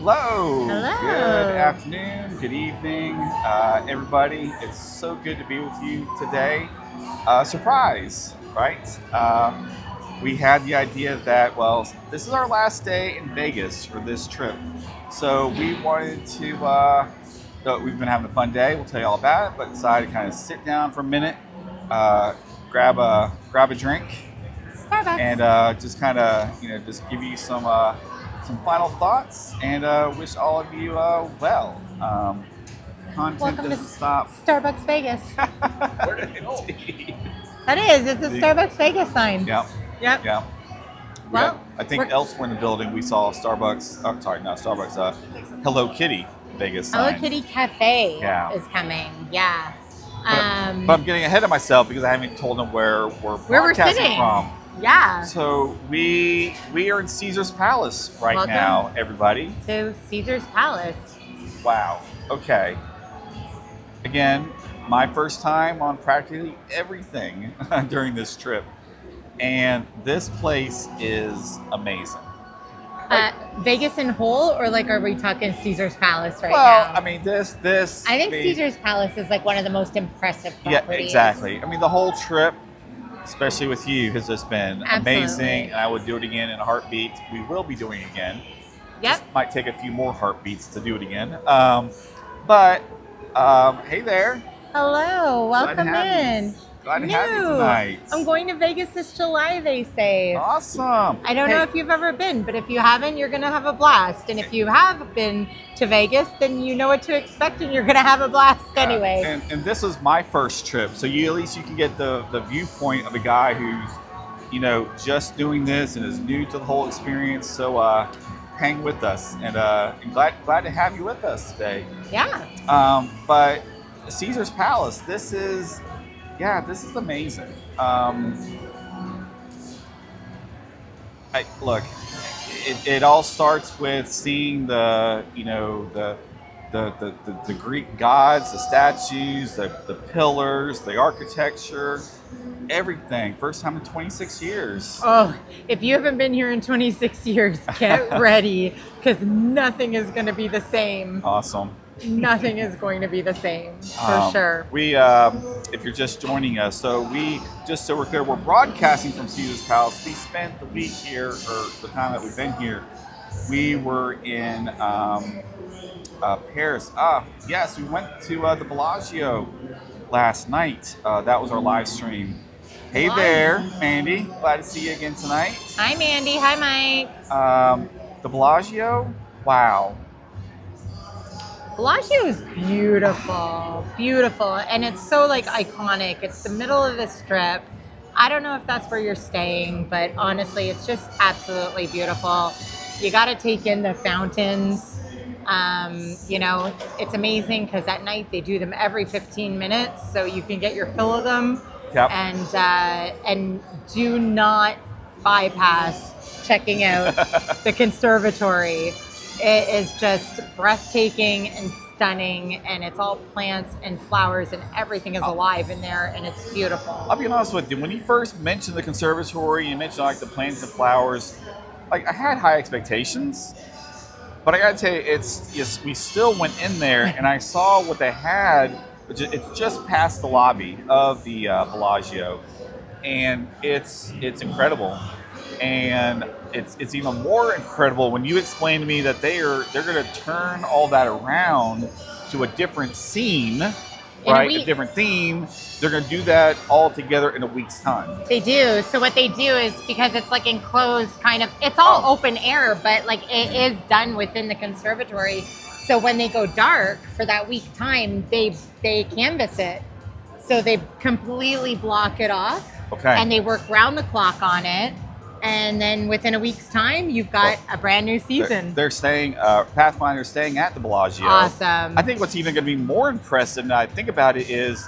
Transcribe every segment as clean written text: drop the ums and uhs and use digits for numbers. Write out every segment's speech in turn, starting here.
Hello. Hello. Good afternoon, good evening, everybody. It's so good to be with you today. Surprise, right? We had the idea that, well, this is our last day in Vegas for this trip. So we wanted to, we've been having a fun day, we'll tell you all about it, but decided to kind of sit down for a minute, uh, grab a drink, Starbucks. and just kind of, just give you some final thoughts, and wish all of you well. Content Welcome to doesn't stop. Starbucks Vegas. Where did it go? That is. It's a Starbucks Vegas sign. Yeah, Yep. yeah. Well, I think elsewhere in the building we saw Starbucks. Oh, sorry, not Starbucks. Hello Kitty Vegas sign. Hello Kitty Cafe Yeah. is coming. Yeah. But I'm getting ahead of myself because I haven't told them where we're Where we're broadcasting sitting. from. Yeah. So we are in Caesar's Palace right Welcome. now, everybody. To Caesar's Palace. Wow. Okay. Again, my first time on practically everything during this trip. And this place is amazing. Vegas in whole, or like, are we talking Caesar's Palace right Well, now? I mean, this. I think Caesar's Palace is like one of the most impressive Yeah, properties. exactly. I mean, the whole trip, especially with you, has just been Absolutely. amazing. And I would do it again in a heartbeat. We will be doing it again. Yep. Just might take a few more heartbeats to do it again. Hey there. Hello. Welcome Glad to have in. you. Glad to have you tonight. I'm going to Vegas this July, they say. Awesome. I don't know if you've ever been, but if you haven't, you're going to have a blast. And if you have been to Vegas, then you know what to expect and you're going to have a blast anyway. And this was my first trip, so at least you can get the viewpoint of a guy who's, just doing this and is new to the whole experience. So hang with us, and glad to have you with us today. Yeah. But Caesar's Palace, this is amazing. Look, it all starts with seeing the Greek gods, the statues, the pillars, the architecture, everything. First time in 26 years. Oh, if you haven't been here in 26 years, get ready, because nothing is going to be the same. Awesome. Nothing is going to be the same, for sure. We, if you're just joining us, so we're clear, we're broadcasting from Caesar's Palace. We spent the week here, or the time that we've been here, we were in Paris. Yes, we went to the Bellagio last night. That was our live stream. Hey there, Mandy. Glad to see you again tonight. Hi, Mandy. Hi, Mike. The Bellagio, wow. Bellagio is beautiful, beautiful, and it's so like iconic. It's the middle of the strip. I don't know if that's where you're staying, but honestly, it's just absolutely beautiful. You got to take in the fountains. It's amazing because at night they do them every 15 minutes, so you can get your fill of them. Yep. And do not bypass checking out the conservatory. It is just breathtaking and stunning, and it's all plants and flowers, and everything is alive in there, and it's beautiful. I'll be honest with you. When you first mentioned the conservatory, you mentioned like the plants and flowers. Like, I had high expectations, but I gotta tell you, we still went in there, and I saw what they had. It's just past the lobby of the Bellagio, and it's incredible. And it's even more incredible when you explain to me that they're going to turn all that around to a different scene, right? A different theme. They're going to do that all together in a week's time. They do. So what they do is, because it's like enclosed kind of, it's all open air, but like it is done within the conservatory. So when they go dark for that week time, they canvas it. So they completely block it off. Okay. And they work round the clock on it. And then within a week's time, you've got a brand new season. They're staying, Pathfinder's staying at the Bellagio. Awesome. I think what's even going to be more impressive, now I think about it, is,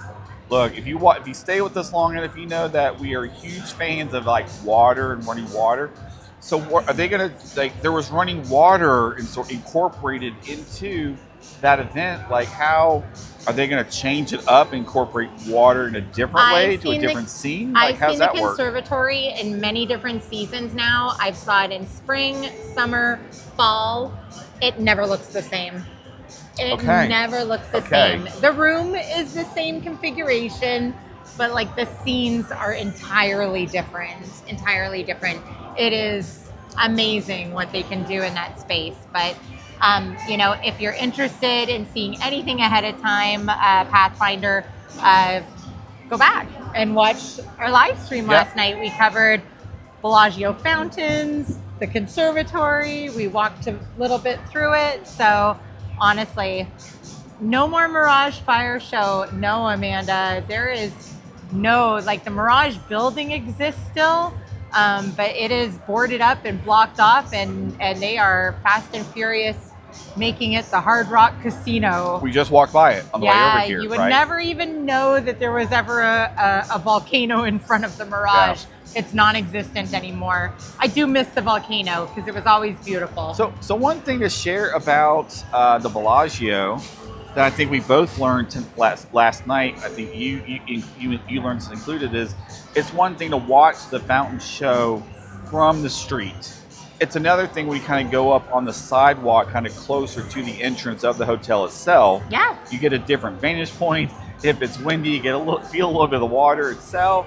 look, if you stay with us long enough, you know that we are huge fans of like water and running water. So what are they going to, like, there was running water and sort of incorporated into that event, like how are they going to change it up, incorporate water in a different way to a different scene? Like, I've how's seen the that work? conservatory in many different seasons now. I've saw it in spring, summer, fall. It never looks the same. It never looks the same. The room is the same configuration, but like the scenes are entirely different. Entirely different. It is amazing what they can do in that space. But you know, if you're interested in seeing anything ahead of time, Pathfinder, go back and watch our live stream last night. We covered Bellagio fountains, the conservatory. We walked a little bit through it. So honestly, no more Mirage Fire Show. No, Amanda, there is no, like the Mirage building exists still, but it is boarded up and blocked off, and they are fast and furious making it the Hard Rock Casino. We just walked by it on the way over here. You would never even know that there was ever a volcano in front of the Mirage. Yeah. It's non-existent anymore. I do miss the volcano because it was always beautiful. So one thing to share about the Bellagio that I think we both learned last night, I think you learned to included, is it's one thing to watch the fountain show from the street. It's another thing when you kind of go up on the sidewalk, kind of closer to the entrance of the hotel itself. Yeah. You get a different vantage point. If it's windy, you get feel a little bit of the water itself.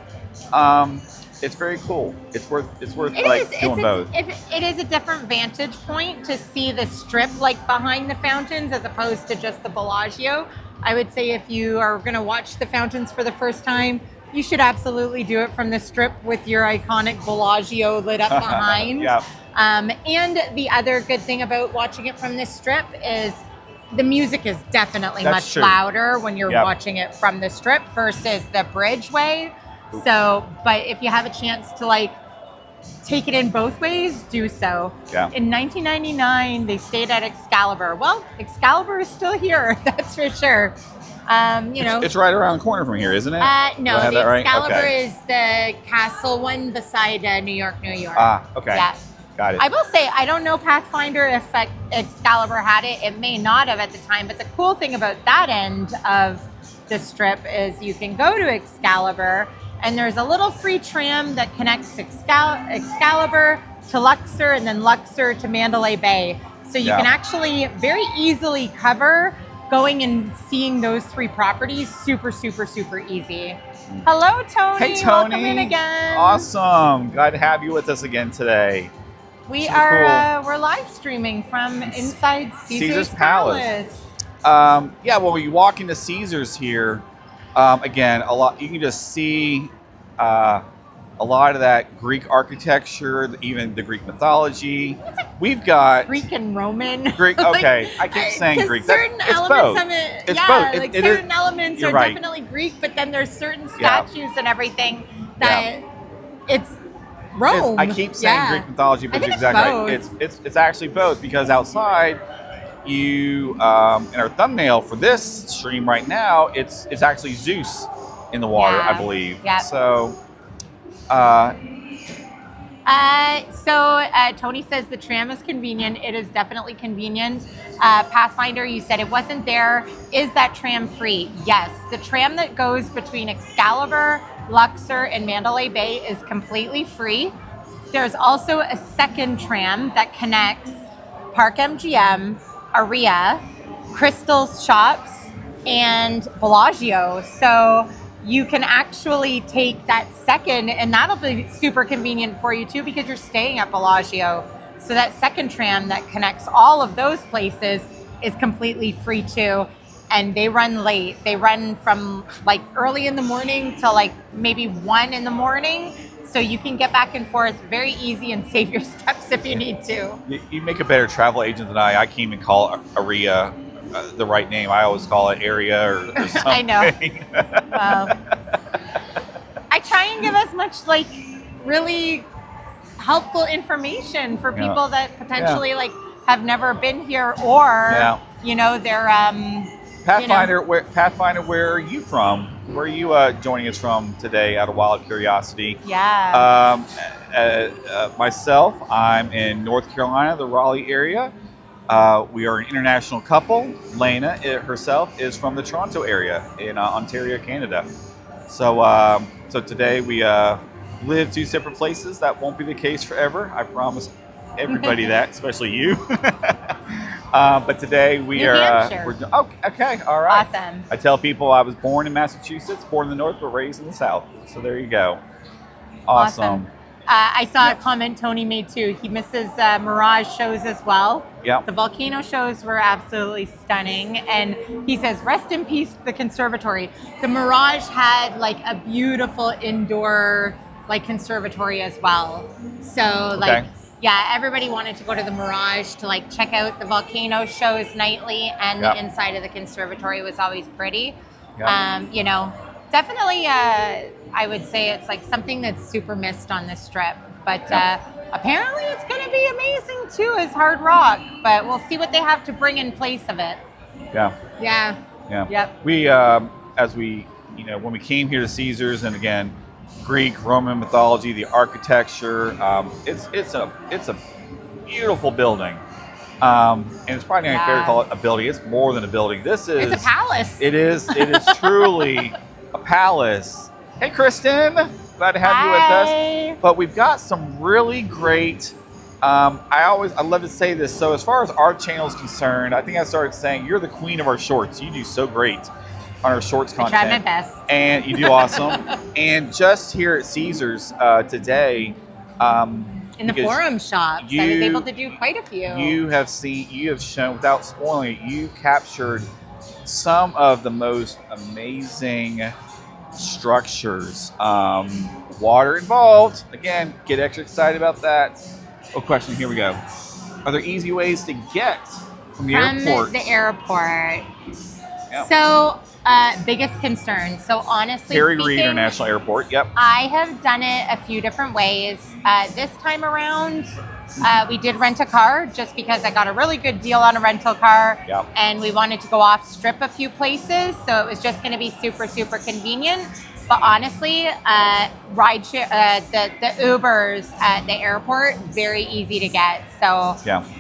It's very cool. It's worth doing both. It is a different vantage point to see the strip like behind the fountains as opposed to just the Bellagio. I would say if you are going to watch the fountains for the first time, you should absolutely do it from the strip with your iconic Bellagio lit up behind. Yeah. And the other good thing about watching it from this strip is the music is definitely much louder when you're watching it from the strip versus the bridgeway. So, but if you have a chance to like take it in both ways, do so. Yeah. In 1999, they stayed at Excalibur. Well, Excalibur is still here, that's for sure. You know, it's right around the corner from here, isn't it? No, the Excalibur is the castle one beside New York. Ah, okay. Yeah. Got it. I will say, I don't know Pathfinder if Excalibur had it. It may not have at the time, but the cool thing about that end of the strip is you can go to Excalibur and there's a little free tram that connects Excalibur to Luxor and then Luxor to Mandalay Bay. So you can actually very easily cover going and seeing those three properties super, super, super easy. Hello, Tony. Hey, Tony. Welcome in again. Awesome. Glad to have you with us again today. We are we're live streaming from inside Caesar's Palace. When you walk into Caesar's here, again, you can just see a lot of that Greek architecture, even the Greek mythology. We've got Greek and Roman. Greek. Okay, I keep saying Greek. Certain elements of it, it's both. Certain elements are definitely Greek, but then there's certain statues and everything that it's Rome. I keep saying Greek mythology, but you're exactly right. It's actually both, because outside, you in our thumbnail for this stream right now, it's actually Zeus in the water, I believe. Yeah. So. Tony says the tram is convenient. It is definitely convenient. Pathfinder, you said it wasn't there. Is that tram free? Yes. The tram that goes between Excalibur, Luxor, and Mandalay Bay is completely free. There's also a second tram that connects Park MGM, Aria, Crystal's Shops, and Bellagio. So you can actually take that second, and that'll be super convenient for you too, because you're staying at Bellagio. So that second tram that connects all of those places is completely free too. And they run late. They run from like early in the morning to like maybe 1 in the morning. So you can get back and forth very easy and save your steps if you need to. You make a better travel agent than I. I can't even call Aria the right name. I always call it area or something. I know. Well, I try and give as much like really helpful information for people that potentially like have never been here, or you know, they're Pathfinder. Pathfinder, where are you from? Where are you joining us from today? Out of wild curiosity. Yeah. Myself, I'm in North Carolina, the Raleigh area. We are an international couple. Lena herself is from the Toronto area in Ontario, Canada. So today we live two separate places. That won't be the case forever. I promise everybody that, especially you. But today we New Hampshire. Okay, all right. Awesome. I tell people I was born in Massachusetts, born in the north, but raised in the south. So there you go. Awesome. I saw a comment Tony made too. He misses Mirage shows as well. Yeah. The volcano shows were absolutely stunning. And he says, rest in peace, the conservatory. The Mirage had like a beautiful indoor like conservatory as well. So like, yeah, everybody wanted to go to the Mirage to like check out the volcano shows nightly, and the inside of the conservatory was always pretty. You know, definitely I would say it's like something that's super missed on this trip. But apparently it's going to be amazing too as hard rock. But we'll see what they have to bring in place of it. Yeah. Yeah. Yeah. Yep. We, as we, you know, when we came here to Caesar's, and again, Greek, Roman mythology, the architecture, it's a beautiful building. And it's probably not fair to call it a building. It's more than a building. It's a palace. It is truly a palace. Hey, Kristen, glad to have you with us. But we've got some really great, I love to say this. So as far as our channel is concerned, I think I started saying you're the queen of our shorts. You do so great on our shorts content. I try my best. And you do awesome. And just here at Caesar's today, in the forum shops, I was able to do quite a few. You have shown, without spoiling it, you captured some of the most amazing structures. Water involved. Again, get extra excited about that. Oh, question, here we go. Are there easy ways to get from the airport? From the airport. Yep. So, biggest concern. So honestly Harry speaking, Reid International Airport, yep. I have done it a few different ways. This time around, we did rent a car just because I got a really good deal on a rental car. Yep. And we wanted to go off strip a few places. So it was just going to be super, super convenient. But honestly, rideshare, the Ubers at the airport, very easy to get. So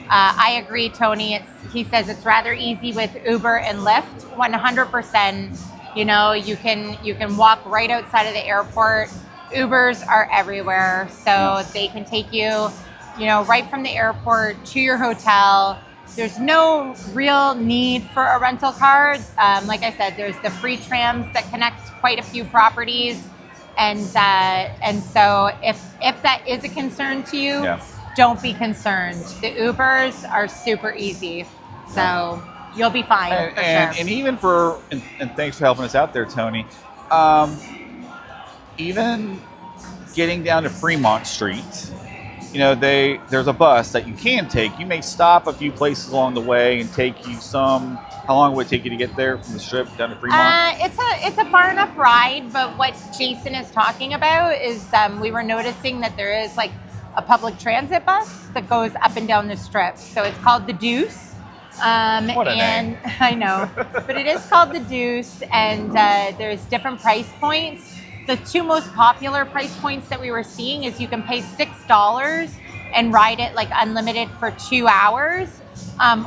I agree, Tony. He says it's rather easy with Uber and Lyft. 100%. You know, you can walk right outside of the airport. Ubers are everywhere, so they can take you, you know, right from the airport to your hotel. There's no real need for a rental car. Like I said, there's the free trams that connect quite a few properties, and so if that is a concern to you, don't be concerned. The Ubers are super easy, so you'll be fine. And even and thanks for helping us out there, Tony. Even getting down to Fremont Street. You know, there's a bus that you can take. You may stop a few places along the way and take you some. How long would it take you to get there from the strip down to Fremont? It's a far enough ride, but what Jason is talking about is we were noticing that there is like a public transit bus that goes up and down the strip. So it's called the Deuce. What a name. I know, but it is called the Deuce, and there's different price points. The two most popular price points that we were seeing is you can pay $6 and ride it like unlimited for 2 hours,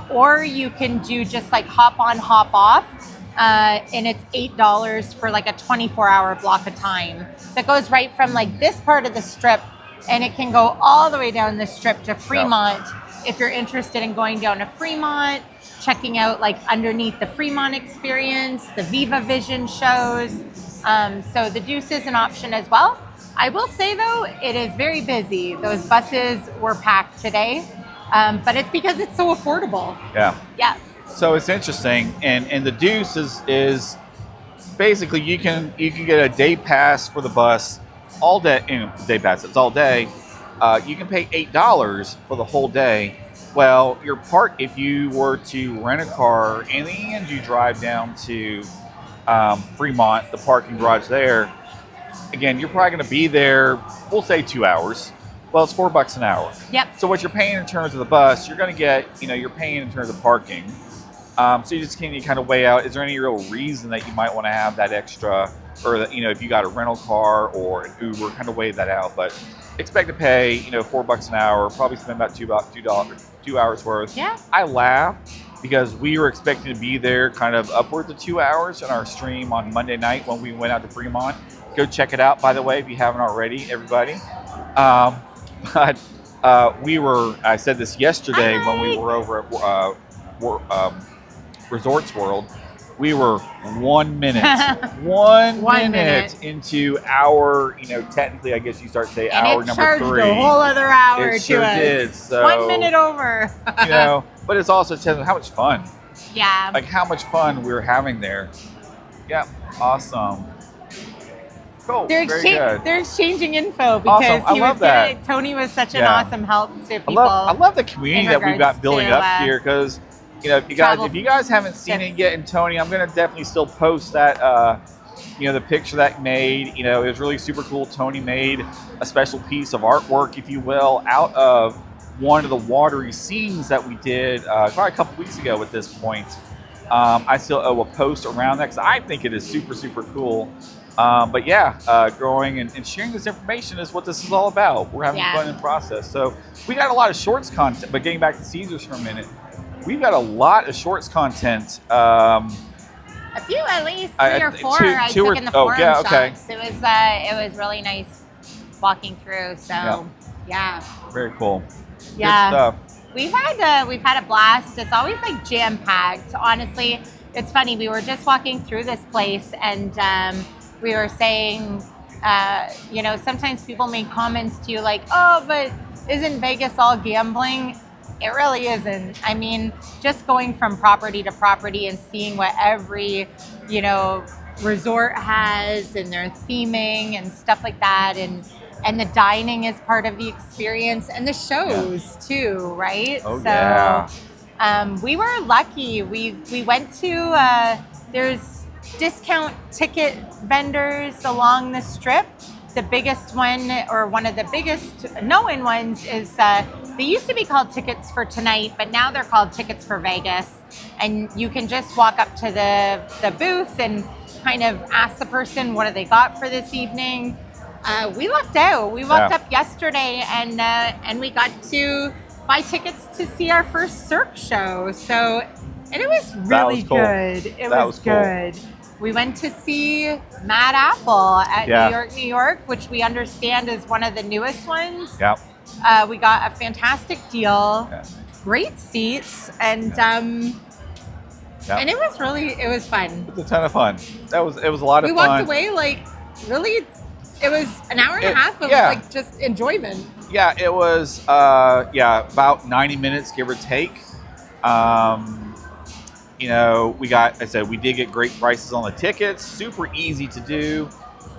or you can do just like hop on, hop off, and it's $8 for like a 24-hour block of time. That goes right from like this part of the strip, and it can go all the way down the strip to Fremont. If you're interested in going down to Fremont, checking out like underneath the Fremont experience, the Viva Vision shows. So the Deuce is an option as well. I will say though, it is very busy. Those buses were packed today, but it's because it's so affordable. Yeah. So it's interesting, and the Deuce is basically you can get a day pass for the bus all day. Day pass, it's all day. You can pay $8 for the whole day. Well, if you were to rent a car and you drive down to Fremont, the parking garage there, again, you're probably going to be there, we'll say 2 hours. Well, it's $4 an hour. Yep. So what you're paying in terms of the bus, you're going to get, you're paying in terms of parking. So you just can kind of weigh out, is there any real reason that you might want to have that extra, or that, if you got a rental car or an Uber, kind of weigh that out. But expect to pay, $4 an hour, probably spend about $2 2 hours worth. Yeah. I laugh because we were expecting to be there kind of upwards of 2 hours in our stream on Monday night when we went out to Fremont. Go check it out, by the way, if you haven't already, everybody. Um, but I said this yesterday when we were over at Resorts World. We were 1 minute, one minute into our, technically, I guess you start to say and hour it number charged 3. a whole other hour It to sure us. did. So 1 minute over. but it's also telling how much fun, Yeah. like how much fun we were having there. Yep, awesome. Cool. Very good. They're exchanging info because Awesome. I he love was that. gonna, Tony was such an Yeah. awesome help to people. I love the community in that we've got regards building to, up here because, if you guys haven't seen it yet, and Tony, I'm gonna definitely still post that, the picture that he made. It was really super cool. Tony made a special piece of artwork, if you will, out of one of the watery scenes that we did probably a couple weeks ago at this point. I still owe a post around that because I think it is super, super cool. But yeah, growing and sharing this information is what this is all about. We're having fun in the process. So we got a lot of shorts content, but getting back to Caesars for a minute, we've got a lot of shorts content. A few, at least 3 or 4 I took in the forum shops. It was really nice walking through. So yeah. Very cool. Yeah. Good stuff. We've had a blast. It's always like jam packed. Honestly, it's funny. We were just walking through this place and we were saying, sometimes people make comments to you like, oh, but isn't Vegas all gambling? It really isn't. I mean, just going from property to property and seeing what every, resort has and their theming and stuff like that. And the dining is part of the experience and the shows too, right? Oh, so yeah. We were lucky. We went to, there's discount ticket vendors along the strip. The biggest one, or one of the biggest known ones, is they used to be called Tickets for Tonight, but now they're called Tickets for Vegas. And you can just walk up to the booth and kind of ask the person what have they got for this evening. We lucked out. We walked up yesterday and we got to buy tickets to see our first Cirque show. So, and it was really good. It was good. We went to see Mad Apple at New York, which we understand is one of the newest ones. Yep. We got a fantastic deal, great seats, and it was fun. It's a ton of fun. It was a lot of fun. We walked away really. It was an hour and a half of just enjoyment. Yeah, it was about 90 minutes, give or take. We did get great prices on the tickets. Super easy to do.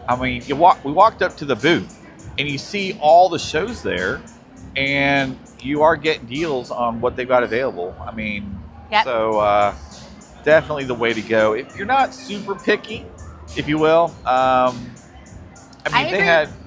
I mean, we walked up to the booth and you see all the shows there, and you are getting deals on what they've got available. I mean, so definitely the way to go if you're not super picky, if you will. I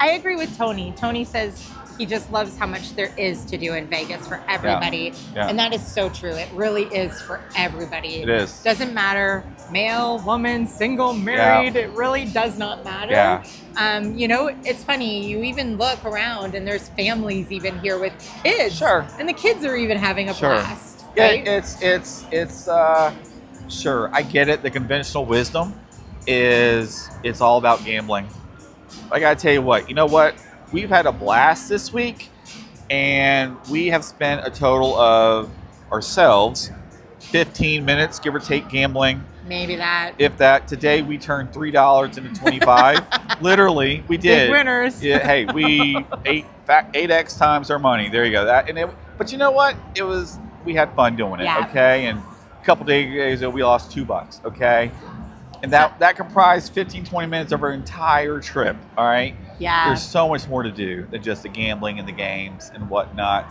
agree with Tony. Tony says he just loves how much there is to do in Vegas for everybody. Yeah. And that is so true. It really is for everybody. It is. Doesn't matter, male, woman, single, married. It really does not matter. Yeah. It's funny. You even look around and there's families even here with kids. Sure. And the kids are even having a blast. Yeah, right? it's sure. I get it. The conventional wisdom is it's all about gambling. I gotta tell you what, we've had a blast this week, and we have spent a total of ourselves 15 minutes, give or take, gambling. Maybe that. If that. Today we turned $3 into 25. Literally, we did. Big winners. Yeah, hey, we 8x times our money. There you go. But you know what? We had fun doing it. Yeah. Okay, and a couple days ago we lost $2. Okay. And that comprised 15, 20 minutes of our entire trip, all right? Yeah. There's so much more to do than just the gambling and the games and whatnot.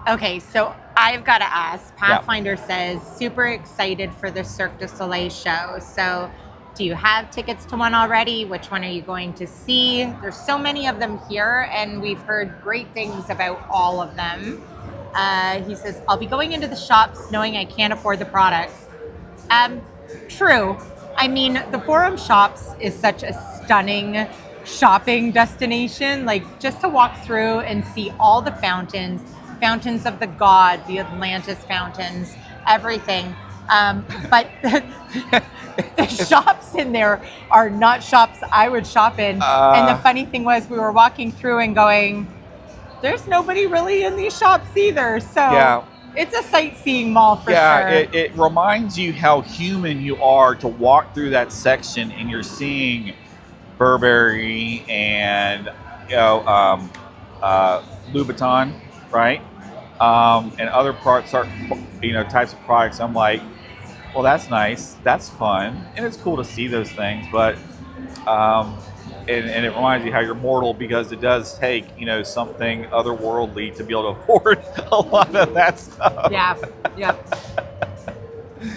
Okay, so I've got to ask. Pathfinder says, super excited for the Cirque du Soleil show. So do you have tickets to one already? Which one are you going to see? There's so many of them here, and we've heard great things about all of them. He says, I'll be going into the shops knowing I can't afford the products. True. I mean, the Forum Shops is such a stunning shopping destination. Like, just to walk through and see all the fountains, fountains of the god, the Atlantis fountains, everything. But the shops in there are not shops I would shop in. And the funny thing was, we were walking through and going, there's nobody really in these shops either. So it's a sightseeing mall for sure. It reminds you how human you are to walk through that section and you're seeing Burberry and Louboutin, right? And other parts are, types of products. I'm like, well, that's nice, that's fun, and it's cool to see those things. But and it reminds you how you're mortal, because it does take something otherworldly to be able to afford a lot of that stuff. Yeah.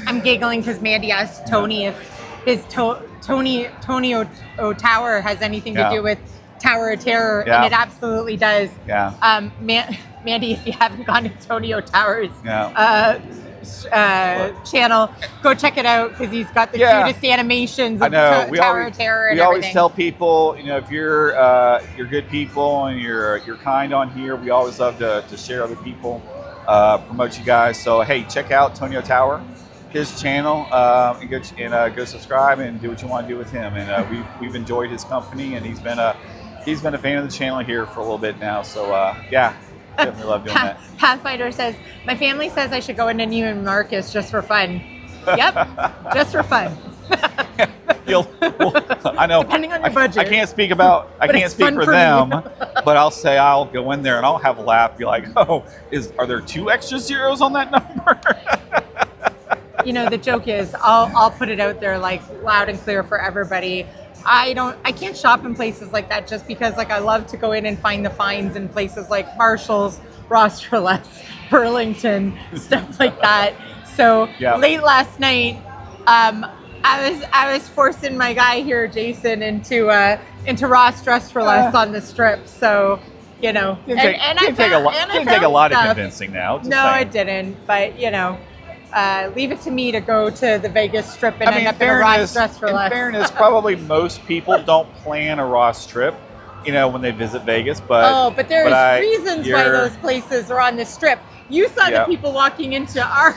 I'm giggling because Mandy asked Tony if his Tony Tower has anything to do with Tower of Terror, and it absolutely does. Yeah. Mandy, if you haven't gone to Tonio Towers channel, go check it out, because he's got the cutest animations of Tower of Terror and everything. We always tell people, if you're good people and you're kind on here, we always love to share other people, promote you guys. So hey, check out Tonio Tower, his channel, and go subscribe and do what you want to do with him. And we've enjoyed his company, and he's been a fan of the channel here for a little bit now. So definitely love doing that. Pathfinder says, my family says I should go into Neiman Marcus just for fun. Yep, just for fun. I know. Depending on your budget. I can't speak for them, but I'll say I'll go in there and I'll have a laugh. Be like, are there 2 extra zeros on that number? The joke is, I'll put it out there like loud and clear for everybody. I can't shop in places like that, just because I love to go in and find the finds in places like Marshall's, Ross for Less, Burlington, stuff like that. So late last night, I was forcing my guy here, Jason, into Ross Dress for Less on the Strip. So didn't take a lot of convincing now. No, it didn't. But leave it to me to go to the Vegas Strip and end up in a Ross Dress for Less. In fairness, probably most people don't plan a Ross trip, when they visit Vegas. But there's reasons why those places are on the Strip. You saw the people walking into our.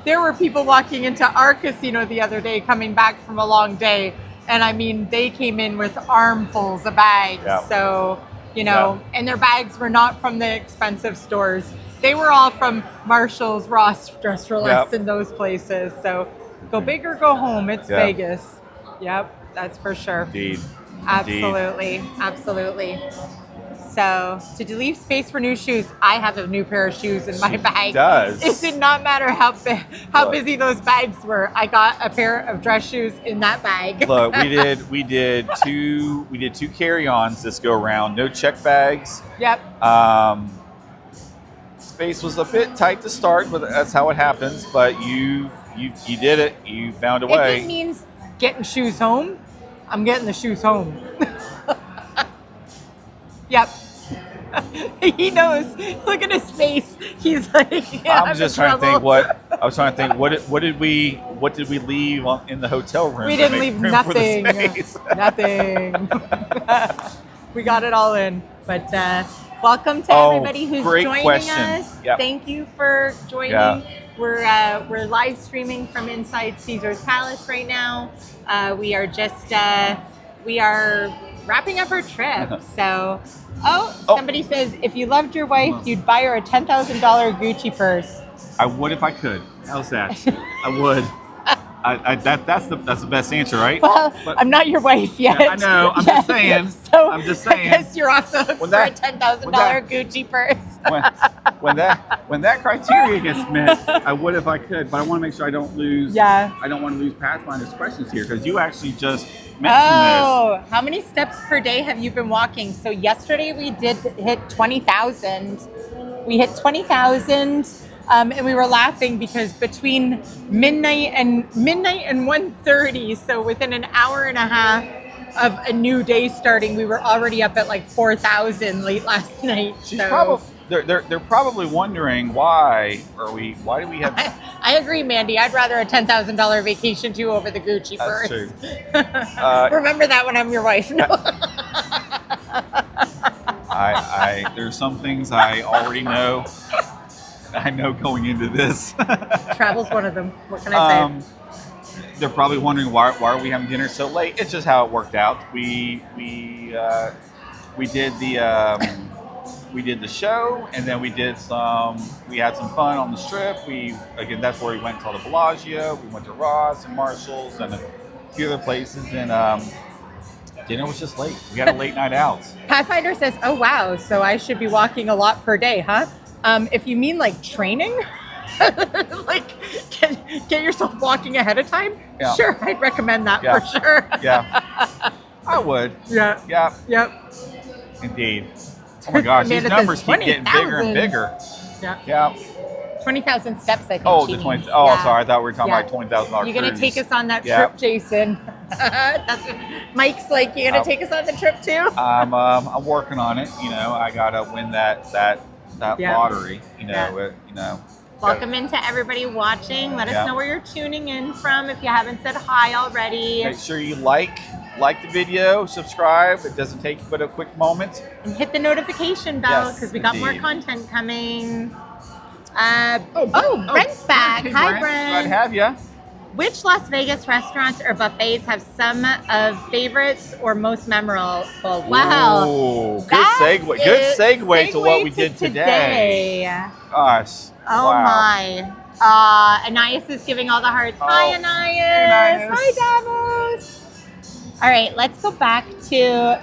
There were people walking into our casino the other day, coming back from a long day, and I mean, they came in with armfuls of bags. Yeah. So and their bags were not from the expensive stores. They were all from Marshall's, Ross Dress for Less, and those places. So go big or go home. It's Vegas. Yep, that's for sure. Indeed. Absolutely. So, did you leave space for new shoes? I have a new pair of shoes in my bag. She does. It did not matter how busy those bags were. I got a pair of dress shoes in that bag. Look, we did two carry-ons this go around. No check bags. Yep. Space was a bit tight to start, but that's how it happens. But you did it. You found a way. If it means getting shoes home, I'm getting the shoes home. Yep. He knows. Look at his face. He's like, I'm just trying to think what did we leave in the hotel room? We didn't leave nothing. Nothing. We got it all in. But welcome to everybody who's joining us. Yep. Thank you for joining. Yeah. We're live streaming from inside Caesar's Palace right now. We are wrapping up our trip. So, somebody says, if you loved your wife, you'd buy her a $10,000 Gucci purse. I would if I could. How's that? I would. That's the best answer, right? Well, but I'm not your wife yet. Yeah, I know. I'm just saying. So I'm just saying. I guess you're off the hook for a $10,000 Gucci purse. when that criteria gets met, I would if I could. But I want to make sure I don't lose. Yeah. I don't want to lose Pathfinder's questions here, because you actually just mentioned this. How many steps per day have you been walking? So yesterday we did hit 20,000. We hit 20,000. And we were laughing because between midnight and 1:30, so within an hour and a half of a new day starting, we were already up at like 4,000 late last night. They're probably wondering why do we have? I agree, Mandy. I'd rather a $10,000 vacation too over the Gucci purse. That's true. Remember that when I'm your wife. No. There's some things I already know. I know going into this. Travel's one of them. What can I say? They're probably wondering why are we having dinner so late. It's just how it worked out. We did the show, and then we had some fun on the strip. That's where we went to the Bellagio. We went to Ross and Marshall's and a few other places, and dinner was just late. We had a late night out. Pathfinder says, "Oh wow, so I should be walking a lot per day, huh?" If you mean like training, like get yourself walking ahead of time, yeah. Sure, I'd recommend that for sure. Yeah, I would. Yeah. Yep. Indeed. Oh my gosh, these numbers keep getting bigger and bigger. Yeah. 20,000 steps, I think. Oh, the 20. Oh, yeah. Sorry, I thought we were talking about $20,000. You're gonna take us on that trip, Jason? That's what Mike's like. You're gonna take us on the trip too? I'm working on it. I gotta win that lottery. Welcome into everybody watching. Let us know where you're tuning in from. If you haven't said hi already, make sure you like the video, subscribe. It doesn't take but a quick moment. And hit the notification bell because we got more content coming. Brent's back. Hi, Brent. Glad to have you. Which Las Vegas restaurants or buffets have some of favorites or most memorable? Wow. Ooh, good segue. Good segue to what we did today. Gosh. Oh my. Anais is giving all the hearts. Hi, Anais. Hi, Davos. All right, let's go back to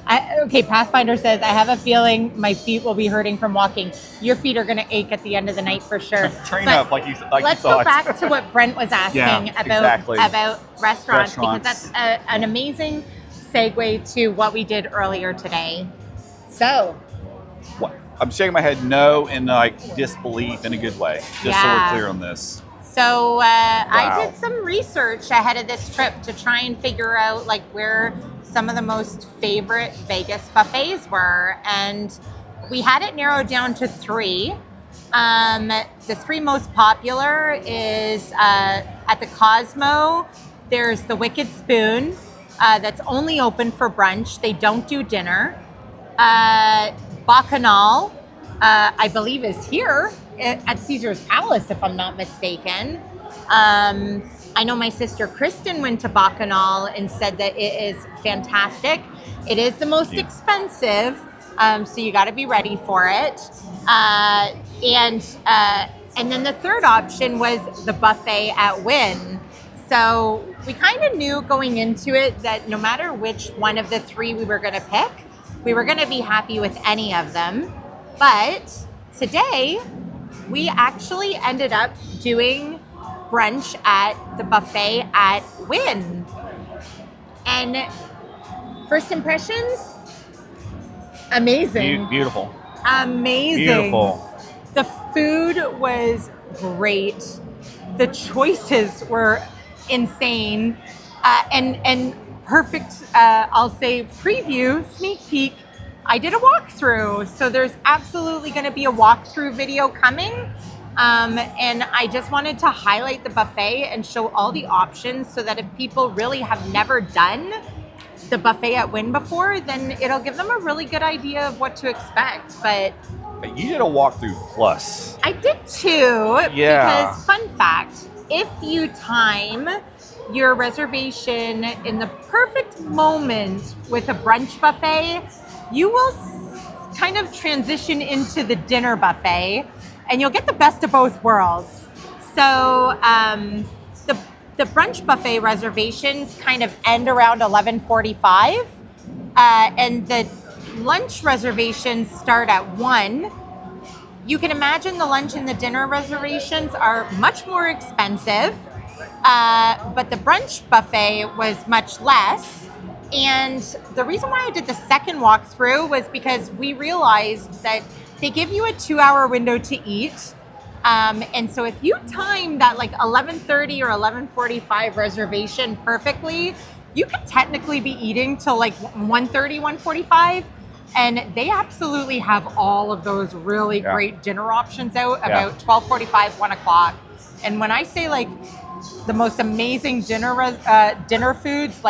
Pathfinder says, I have a feeling my feet will be hurting from walking. Your feet are going to ache at the end of the night for sure. Train up like you thought. Let's go back to what Brent was asking about restaurants because that's an amazing segue to what we did earlier today. So. I'm shaking my head no in disbelief in a good way, just so we're clear on this. So I did some research ahead of this trip to try and figure out where some of the most favorite Vegas buffets were, and we had it narrowed down to 3. The 3 most popular is at the Cosmo. There's the Wicked Spoon that's only open for brunch. They don't do dinner. Bacchanal, I believe, is here at Caesar's Palace, if I'm not mistaken. I know my sister Kristen went to Bacchanal and said that it is fantastic. It is the most expensive, so you got to be ready for it. And then the third option was the buffet at Wynn. So we kind of knew going into it that no matter which one of the 3 we were going to pick, we were going to be happy with any of them. But today, we actually ended up doing brunch at the buffet at Wynn. And first impressions? Amazing. Beautiful. Amazing. Beautiful. The food was great. The choices were insane. And perfect, I'll say, preview, sneak peek. I did a walkthrough, so there's absolutely going to be a walkthrough video coming. And I just wanted to highlight the buffet and show all the options so that if people really have never done the buffet at Wynn before, then it'll give them a really good idea of what to expect. But you did a walkthrough plus. I did too. Yeah. Because fun fact, if you time your reservation in the perfect moment with a brunch buffet, you will kind of transition into the dinner buffet and you'll get the best of both worlds. So the brunch buffet reservations kind of end around 11:45 and the lunch reservations start at 1. You can imagine the lunch and the dinner reservations are much more expensive, but the brunch buffet was much less. And the reason why I did the second walkthrough was because we realized that they give you a 2-hour window to eat. And so if you time that 11:30 or 11:45 reservation perfectly, you could technically be eating till 1:30, 1:45. And they absolutely have all of those really great dinner options out about 12:45, 1 o'clock. And when I say the most amazing dinner foods,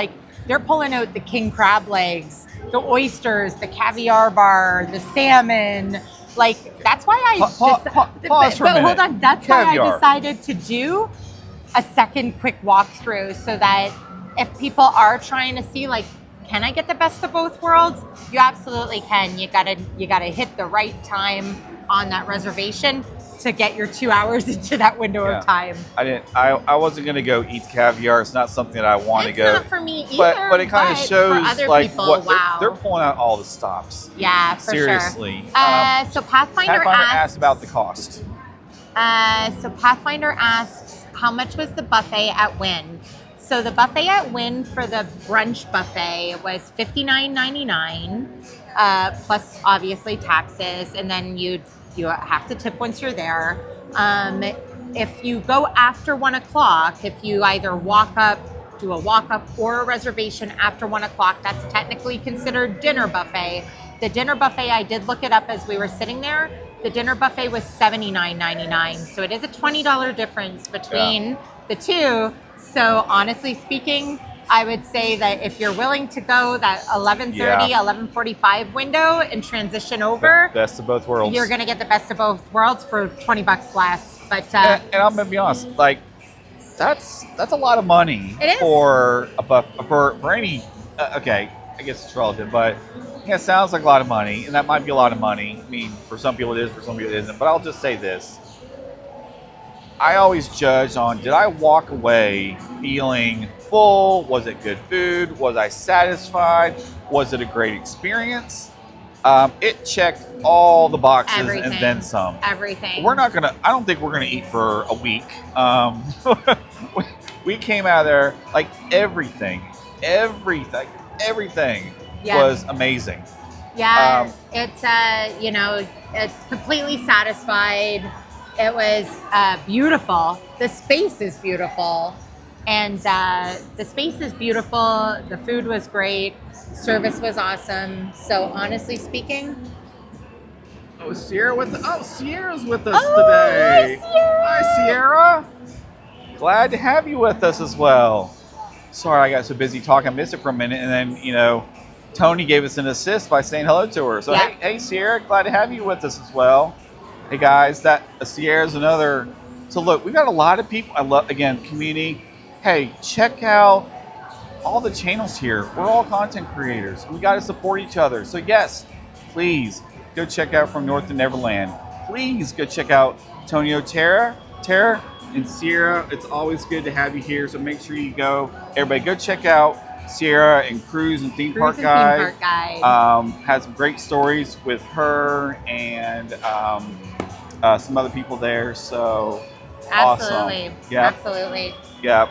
they're pulling out the king crab legs, the oysters, the caviar bar, the salmon. Like, that's why I pause for a minute. hold on. That's why I Caviar. decided to do a second quick walkthrough, so that if people are trying to see, like, can I get the best of both worlds? You absolutely can. You gotta hit the right time on that reservation to get your 2 hours into that window of time. I wasn't gonna go eat caviar. It's not something that I want to go. It's not for me either. But it kind of shows for other like people, what wow. they're pulling out all the stops. Yeah, for Seriously. sure. So Pathfinder asked about the cost. So Pathfinder asks, how much was the buffet at Wynn? So the buffet at Wynn for the brunch buffet was $59.99, plus obviously taxes, and then you have to tip once you're there. If you go after 1 o'clock, if you either do a walk up or a reservation after 1 o'clock, that's technically considered dinner buffet. The dinner buffet, I did look it up as we were sitting there. The dinner buffet was $79.99. So it is a $20 difference between the two. So honestly speaking, I would say that if you're willing to go that 11:30, 11:45 window and transition over, Best of both worlds. you're going to get the best of both worlds for $20 less. But and I'm gonna be honest, like that's a lot of money It is. for a for any. Okay, I guess it's relative, but yeah, it sounds like a lot of money, and that might be a lot of money. I mean, for some people it is, for some people it isn't. But I'll just say this: I always judge on, did I walk away feeling full? Was it good food? Was I satisfied? Was it a great experience? It checked all the boxes Everything. and then some. everything. I don't think we're gonna eat for a week. We came out of there, like everything Yeah. was amazing. Yeah, it's completely satisfied. It was beautiful. The space is beautiful. And the space is beautiful. The food was great. Service was awesome. So honestly speaking, Sierra's with us today. Hi, Sierra. Glad to have you with us as well. Sorry, I got so busy talking, I missed it for a minute, and then Tony gave us an assist by saying hello to her. So hey, Sierra, glad to have you with us as well. Hey guys, that Sierra's another. So look, we got a lot of people. I love, again, community. Hey, check out all the channels here. We're all content creators. We got to support each other. So yes, please go check out From North to Neverland. Please go check out Tonio Tara, and Sierra. It's always good to have you here. So make sure you go. Everybody go check out Sierra and Cruise and Theme Park Guide. Had some great stories with her and some other people there. So absolutely. Awesome. Yep. Absolutely. Yep.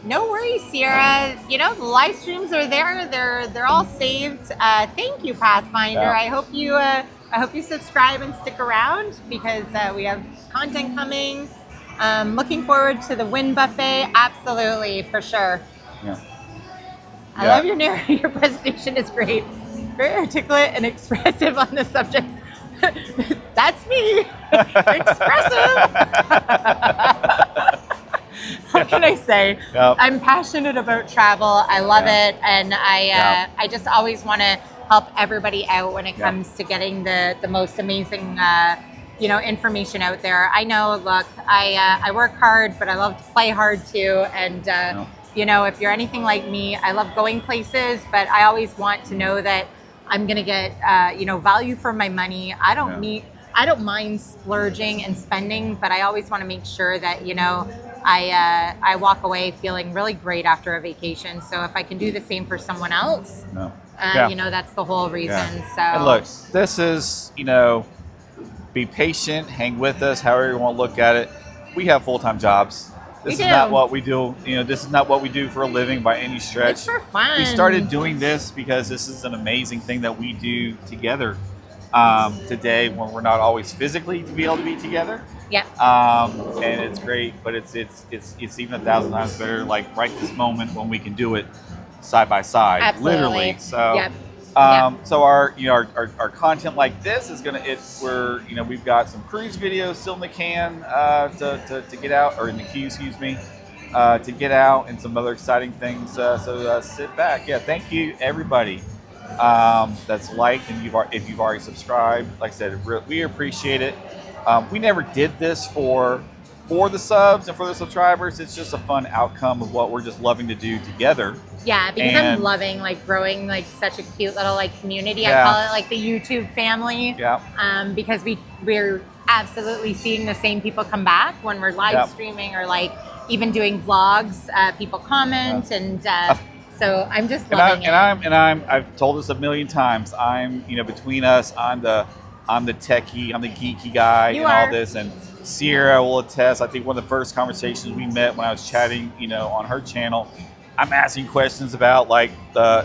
No worries, Sierra. The live streams are there. They're all saved. Thank you, Pathfinder. Yeah. I hope you subscribe and stick around because we have content coming. Looking forward to the Wynn buffet. Absolutely, for sure. Yeah. I love your presentation is great. Very articulate and expressive on the subjects. That's me. Expressive. What can I say? Yep. I'm passionate about travel. I love it, and I just always want to help everybody out when it comes to getting the most amazing information out there. I know. Look, I work hard, but I love to play hard too. And if you're anything like me, I love going places, but I always want to know that I'm gonna get value for my money. I don't mind splurging and spending, but I always want to make sure that I walk away feeling really great after a vacation. So if I can do the same for someone else, that's the whole reason. Yeah. So And look, this is, be patient, hang with us, however you want to look at it. We have full-time jobs. This is not what we do. This is not what we do for a living by any stretch. It's for fun. We started doing this because this is an amazing thing that we do together today when we're not always physically to be able to be together. Yeah. And it's great, but it's even 1,000 times better. Like right this moment when we can do it side by side, Absolutely. literally. So, so our content like this is we've got some cruise videos still in the can to get out, or in the queue, excuse me. to get out and some other exciting things. So sit back. Yeah, thank you everybody that's liked and if you've already subscribed. Like I said, we appreciate it. We never did this for the subs and for the subscribers. It's just a fun outcome of what we're just loving to do together. Yeah, because I'm loving like growing like such a cute little like community. I call it like the YouTube family. Yeah. Because we're absolutely seeing the same people come back when we're live streaming or like even doing vlogs. People comment and so I'm just loving it. I've told this a million times. Between us, I'm the techie, I'm the geeky guy all this, and Sierra will attest. I think one of the first conversations we met when I was chatting, on her channel, I'm asking questions about like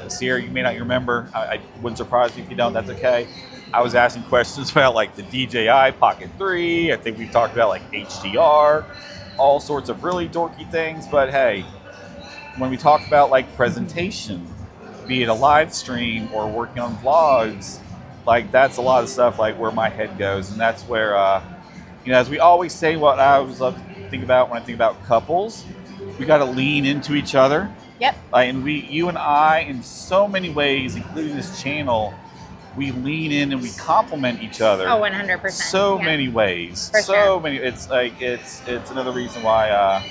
Sierra. You may not remember. I wouldn't surprise you if you don't. That's okay. I was asking questions about like the DJI Pocket 3. I think we've talked about like HDR, all sorts of really dorky things. But hey, when we talk about like presentation, be it a live stream or working on vlogs, like that's a lot of stuff like where my head goes, and that's where as we always say, what I always love to think about when I think about couples, we got to lean into each other. Yep. And you and I, in so many ways, including this channel, we lean in and we complement each other. Oh, 100%. So many ways. For sure. Many. It's like it's another reason why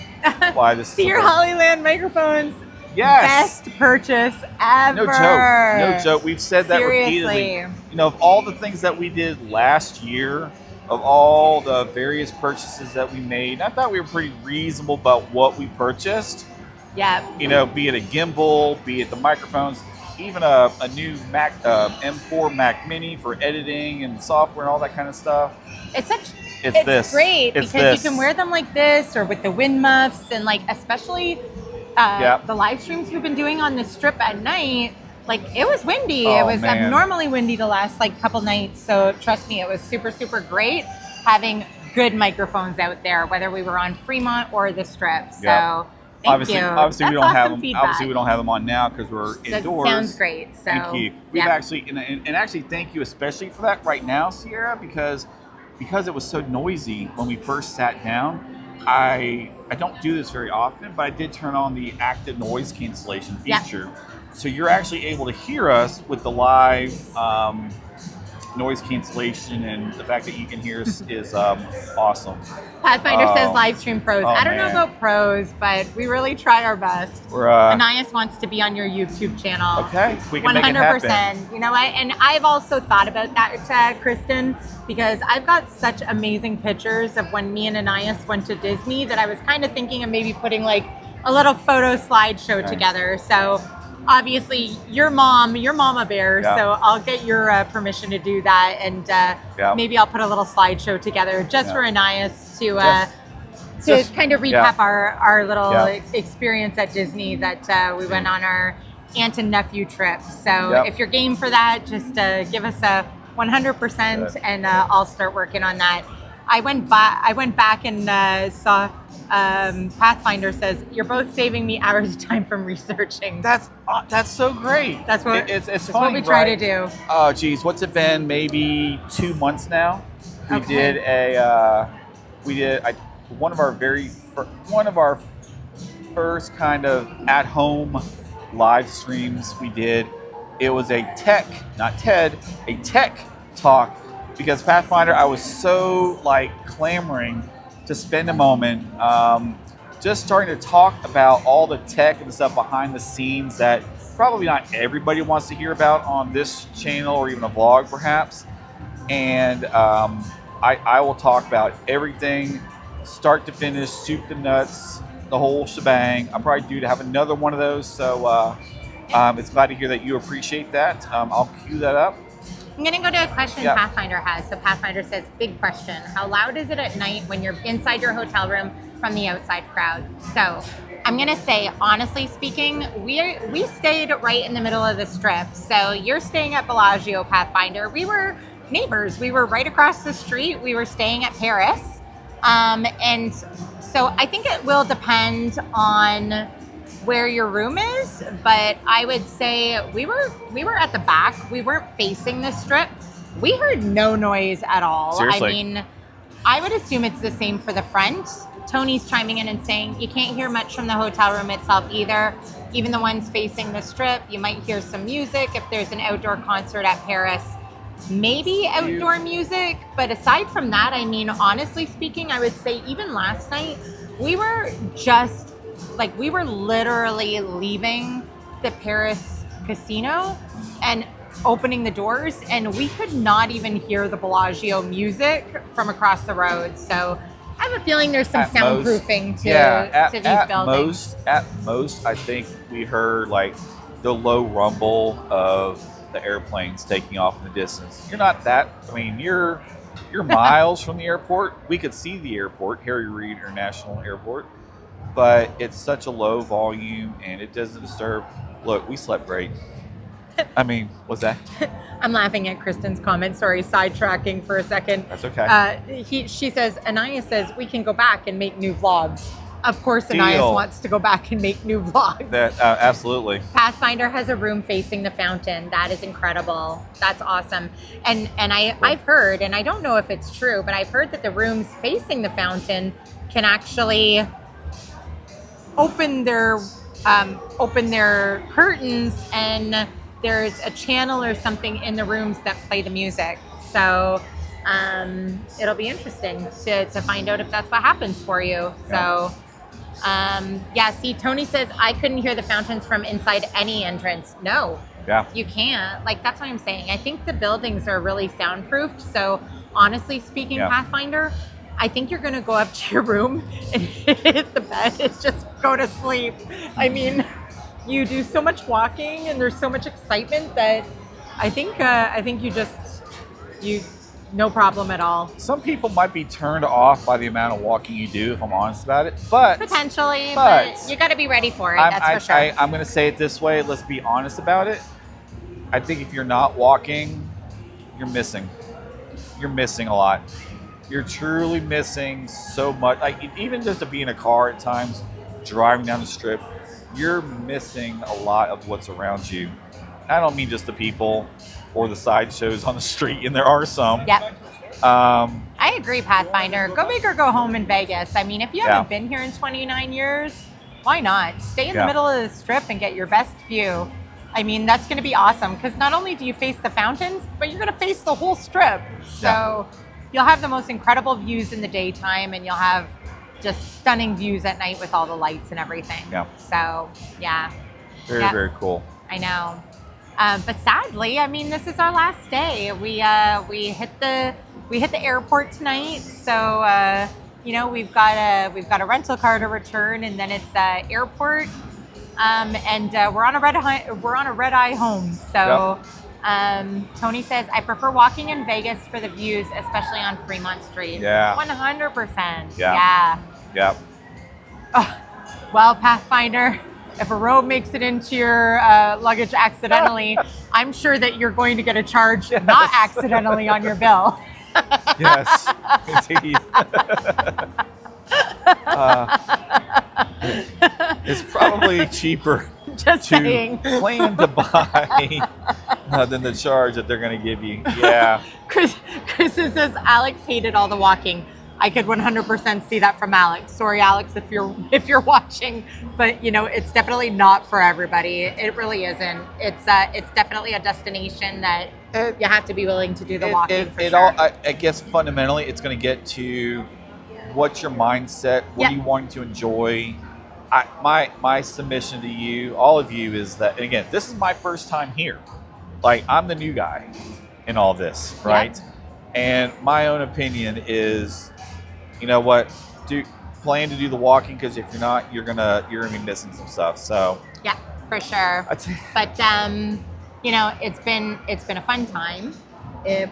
this. Sear Hollyland microphones. Yes. Best purchase ever. No joke. We've said that Seriously. repeatedly. Of all the things that we did last year, of all the various purchases that we made, I thought we were pretty reasonable about what we purchased. Yeah. Be it a gimbal, be it the microphones, even a new Mac M4 Mac Mini for editing and software and all that kind of stuff. It's great because you can wear them like this or with the wind muffs, and like especially the live streams we've been doing on the strip at night. Like it was windy. Oh, it was man. abnormally windy the last like couple nights. So trust me, it was super, super great having good microphones out there, whether we were on Fremont or the strip. So thank you. Obviously we don't awesome have them. Feedback. Obviously we don't have them on now because we're indoors. That sounds great. So thank you. We've actually and actually thank you especially for that right now, Sierra, because it was so noisy when we first sat down. I don't do this very often, but I did turn on the active noise cancellation feature. So you're actually able to hear us with the live noise cancellation, and the fact that you can hear us is awesome. Pathfinder says live stream pros. I don't know man. about pros, but we really try our best. Anais wants to be on your YouTube channel. Okay, we can 100%. Make it happen. You know what? And I've also thought about that, Kristen, because I've got such amazing pictures of when me and Anais went to Disney that I was kind of thinking of maybe putting like a little photo slideshow together. So obviously you're mama bear, so I'll get your permission to do that, and maybe I'll put a little slideshow together just for Anais to kind of recap our little experience at Disney that we went on our aunt and nephew trip. So if you're game for that, just give us a 100% and I'll start working on that. I went back and saw Pathfinder says you're both saving me hours of time from researching. That's so great. That's what it's funny, what we try to do. Oh geez, what's it been? Maybe 2 months now. We did one of our first kind of at home live streams we did. It was a tech talk, because Pathfinder, I was so like clamoring to spend a moment just starting to talk about all the tech and the stuff behind the scenes that probably not everybody wants to hear about on this channel or even a vlog perhaps. And I will talk about everything, start to finish, soup to nuts, the whole shebang. I'm probably due to have another one of those, so it's glad to hear that you appreciate that. I'll cue that up. I'm going to go to a question Pathfinder has. So Pathfinder says, big question. How loud is it at night when you're inside your hotel room from the outside crowd? So I'm going to say, honestly speaking, we stayed right in the middle of the strip. So you're staying at Bellagio, Pathfinder. We were neighbors. We were right across the street. We were staying at Paris. And so I think it will depend on where your room is, but I would say we were at the back. We weren't facing the strip. We heard no noise at all. Seriously? I mean, I would assume it's the same for the front. Tony's chiming in and saying you can't hear much from the hotel room itself either. Even the ones facing the strip, you might hear some music if there's an outdoor concert at Paris. Maybe outdoor music, but aside from that, I mean, honestly speaking, I would say even last night, we were literally leaving the Paris casino and opening the doors, and we could not even hear the Bellagio music from across the road. So I have a feeling there's some soundproofing to these buildings. At most, I think we heard like the low rumble of the airplanes taking off in the distance. You're not that. I mean, you're miles from the airport. We could see the airport, Harry Reid International Airport, but it's such a low volume and it doesn't disturb. Look, we slept great. I mean, what's that? I'm laughing at Kristen's comment. Sorry, sidetracking for a second. That's okay. She says, Anais says, we can go back and make new vlogs. Of course, Anais wants to go back and make new vlogs. That absolutely. Pathfinder has a room facing the fountain. That is incredible. That's awesome. And I've heard, and I don't know if it's true, but I've heard that the rooms facing the fountain can actually open their curtains, and there's a channel or something in the rooms that play the music. So it'll be interesting to find out if that's what happens for you. So see, Tony says, I couldn't hear the fountains from inside any entrance. No, you can't. Like, that's what I'm saying. I think the buildings are really soundproofed. So honestly speaking, Pathfinder, I think you're going to go up to your room and hit the bed and just go to sleep. I mean, you do so much walking and there's so much excitement that I think you no problem at all. Some people might be turned off by the amount of walking you do, if I'm honest about it. But potentially, but you got to be ready for it. That's for sure. I'm going to say it this way. Let's be honest about it. I think if you're not walking, you're missing. You're missing a lot. You're truly missing so much. Like, even just to be in a car at times, driving down the strip, you're missing a lot of what's around you. I don't mean just the people or the sideshows on the street, and there are some. Yep. I agree, Pathfinder. Go big or go home in Vegas. I mean, if you haven't been here in 29 years, why not? Stay in the middle of the strip and get your best view. I mean, that's going to be awesome, because not only do you face the fountains, but you're going to face the whole strip. So you'll have the most incredible views in the daytime, and you'll have just stunning views at night with all the lights and everything. Yeah. So, Very, very cool. I know. But sadly, I mean, this is our last day. We hit the airport tonight, so we've got a rental car to return, and then it's airport, and we're on a red eye home. So Tony says, I prefer walking in Vegas for the views, especially on Fremont Street. 100%. Yeah. Oh, well, Pathfinder, if a robe makes it into your luggage accidentally, I'm sure that you're going to get a charge not accidentally on your bill. Yes, indeed. It's probably cheaper plan to buy than the charge that they're going to give you. Yeah. Chris says Alex hated all the walking. I could 100% see that from Alex. Sorry, Alex, if you're watching, but it's definitely not for everybody. It really isn't. It's definitely a destination that you have to be willing to do the walking. I guess fundamentally, it's going to get to what's your mindset. What do you want to enjoy? My submission to you, all of you, is that, and again, this is my first time here. Like, I'm the new guy in all this, right? Yep. And my own opinion is, you know what? Plan to do the walking, because if you're not, you're gonna be missing some stuff. So yeah, for sure. But it's been a fun time.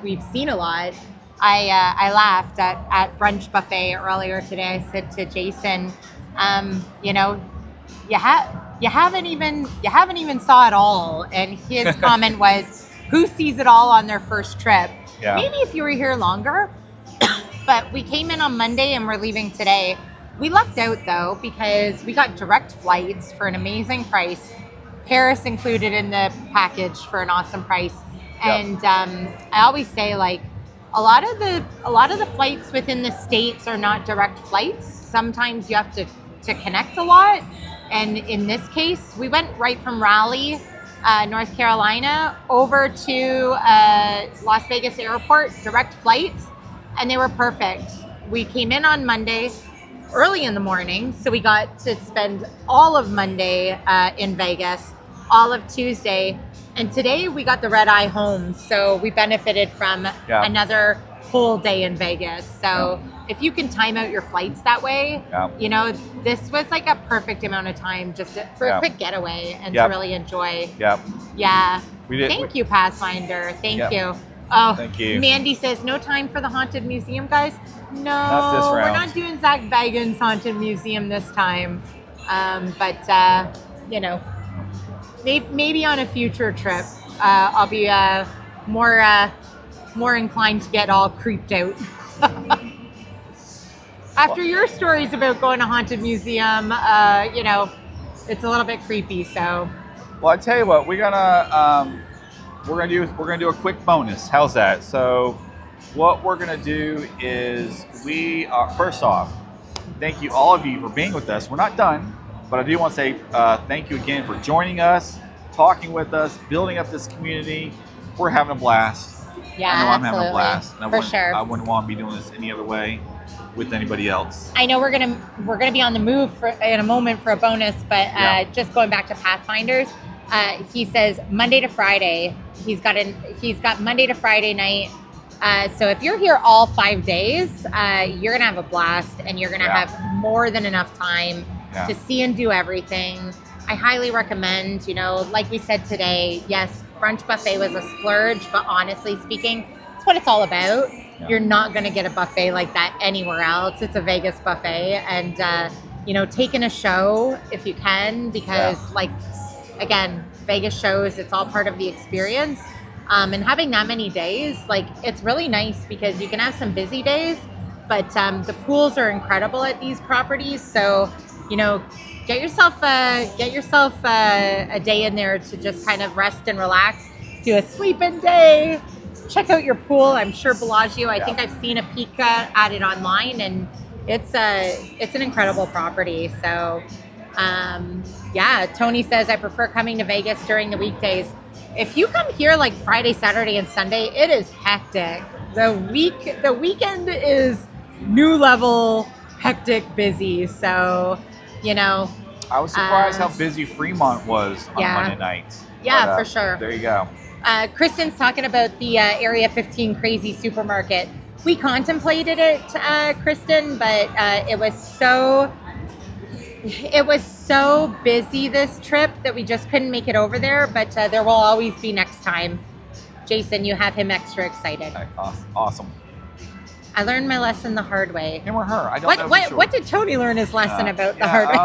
We've seen a lot. I laughed at brunch buffet earlier today. I said to Jason, you haven't even saw it all, and his comment was, who sees it all on their first trip? Yeah. Maybe if you were here longer. But we came in on Monday and we're leaving today. We lucked out though, because we got direct flights for an amazing price. Paris included in the package for an awesome price. Yep. And I always say, like, a lot of the flights within the States are not direct flights. Sometimes you have to connect a lot. And in this case, we went right from Raleigh, North Carolina, over to Las Vegas Airport, direct flights, and they were perfect. We came in on Monday, early in the morning, so we got to spend all of Monday in Vegas, all of Tuesday, and today we got the red eye home, so we benefited from another whole day in Vegas. So if you can time out your flights that way, you know, this was like a perfect amount of time just for a quick getaway and to really enjoy. Yeah. We did. Thank you, Pathfinder. Thank you. Oh, thank you. Mandy says, no time for the Haunted Museum, guys. No, not this round. We're not doing Zach Bagans' Haunted Museum this time. But, you know, maybe on a future trip, I'll be more inclined to get all creeped out. After your stories about going to Haunted Museum, you know, it's a little bit creepy, so. Well, I tell you what, we're gonna do a quick bonus. How's that? So, what we're gonna do is first off, thank you all of you for being with us. We're not done, but I do want to say thank you again for joining us, talking with us, building up this community. We're having a blast. Yeah, I know I'm absolutely. having a blast. And sure. I wouldn't want to be doing this any other way with anybody else. I know we're gonna be on the move in a moment for a bonus, but just going back to Pathfinders, he says Monday to Friday. He's got Monday to Friday night. So if you're here all 5 days, you're gonna have a blast, and you're gonna have more than enough time to see and do everything. I highly recommend. You know, like we said today, yes, brunch buffet was a splurge, but honestly speaking, it's what it's all about. You're not going to get a buffet like that anywhere else. It's a Vegas buffet. And, you know, taking a show if you can, because like, again, Vegas shows, it's all part of the experience. And having that many days, like, it's really nice because you can have some busy days, but the pools are incredible at these properties. So, you know, get yourself a day in there to just kind of rest and relax, do a sleep-in day. Check out your pool. I'm sure Bellagio. I think I've seen a peek at it online, and it's an incredible property. So, Tony says I prefer coming to Vegas during the weekdays. If you come here like Friday, Saturday, and Sunday, it is hectic. The weekend is new level hectic busy. So, you know. I was surprised how busy Fremont was on Monday nights. Yeah, but, for sure. There you go. Kristen's talking about the Area 15 crazy supermarket. We contemplated it, Kristen, but it was so busy this trip that we just couldn't make it over there. But there will always be next time. Jason, you have him extra excited. Awesome. I learned my lesson the hard way. Him or her? I don't know. For sure. What did Tony learn his lesson about the hard way?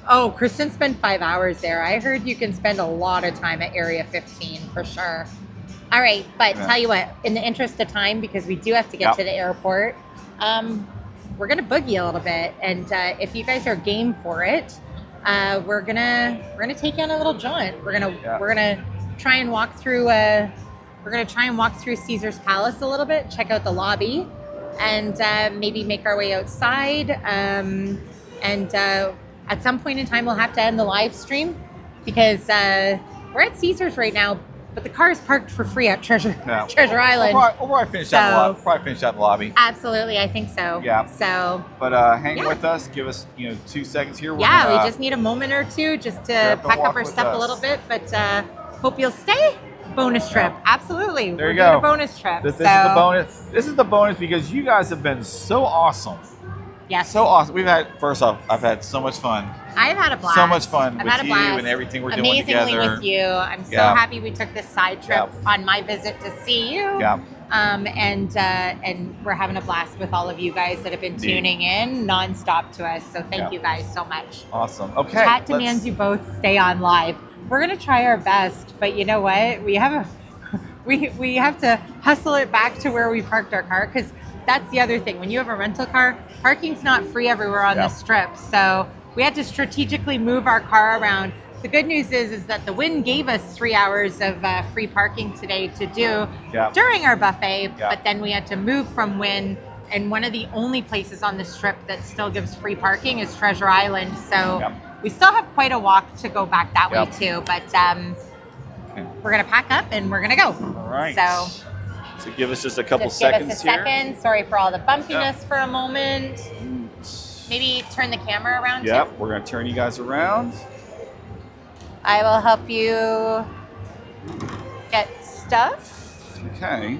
Oh, Kristen spent 5 hours there. I heard you can spend a lot of time at Area 15 for sure. All right, but tell you what, in the interest of time, because we do have to get to the airport, we're gonna boogie a little bit, and if you guys are game for it, we're gonna take you on a little jaunt. We're gonna try and walk through Caesar's Palace a little bit, check out the lobby, and maybe make our way outside, at some point in time, we'll have to end the live stream because we're at Caesar's right now, but the car is parked for free at Treasure Island. We'll probably finish out in the lobby. Absolutely, I think so. Yeah. So. But hang with us. Give us 2 seconds here. We just need a moment or two just to pack up our stuff a little bit. But hope you'll stay. Bonus trip, absolutely. There you go. A bonus trip. This is the bonus. This is the bonus because you guys have been so awesome. Yes. So awesome. First off, I've had so much fun. I've had a blast. So much fun with you and everything we're doing together. Amazingly with you. I'm so happy we took this side trip on my visit to see you. Yeah. And we're having a blast with all of you guys that have been tuning in nonstop to us. So thank you guys so much. Awesome. Okay. Chat demands you both stay on live. We're gonna try our best, but you know what? We have to hustle it back to where we parked our car, because that's the other thing. When you have a rental car, parking's not free everywhere on the strip. So we had to strategically move our car around the good news is that the Wynn gave us 3 hours of free parking today to do during our buffet, but then we had to move from Wynn, and one of the only places on the strip that still gives free parking is Treasure Island. So we still have quite a walk to go back that way too, but we're gonna pack up and we're gonna go. All right. So give us just a couple just give seconds us a second. here. Sorry for all the bumpiness for a moment. Maybe turn the camera around too. We're gonna turn you guys around. I will help you get stuff. Okay.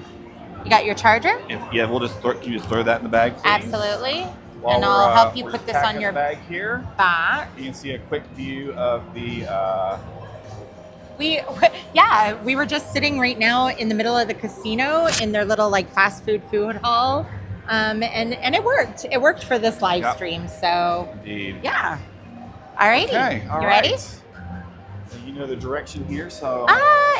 You got your charger? We'll just can you just throw that in the bag, please? Absolutely. And I'll help you put this on your bag here. back. You can see a quick view of the. We were just sitting right now in the middle of the casino in their little like fast food hall, and it worked. It worked for this live stream. So indeed. Yeah. Alrighty. Okay. All you right. ready? So you know the direction here, so.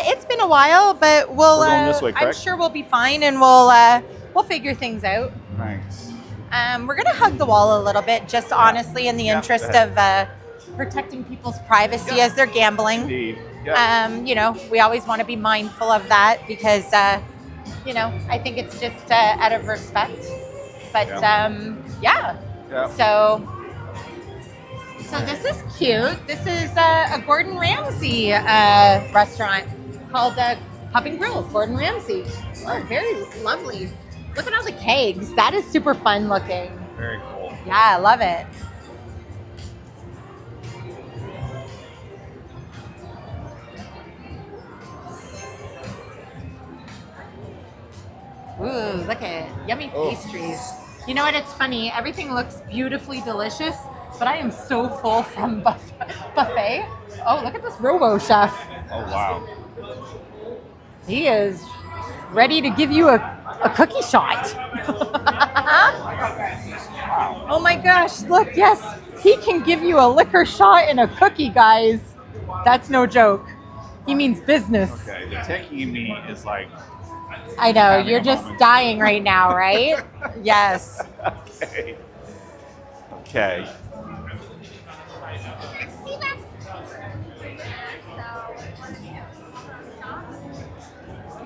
It's been a while, but we'll. We're going this way, I'm correct? sure we'll be fine, and we'll figure things out. Nice. We're gonna hug the wall a little bit, just honestly in the interest of protecting people's privacy as they're gambling. Indeed. We always want to be mindful of that because, I think it's just out of respect. But So this is cute. This is a Gordon Ramsay restaurant called Pub and Grill. Gordon Ramsay. Oh, very lovely. Look at all the kegs. That is super fun looking. Very cool. Yeah, I love it. Ooh, look at yummy pastries. You know what? It's funny. Everything looks beautifully delicious, but I am so full from buffet. Oh, look at this Robo Chef. Oh, wow. He is ready to give you a cookie shot. Oh my gosh, look, yes, he can give you a liquor shot and a cookie, guys. That's no joke. He means business. Okay, the techie in me is like... I know, you're just dying right now, right? Yes. Okay.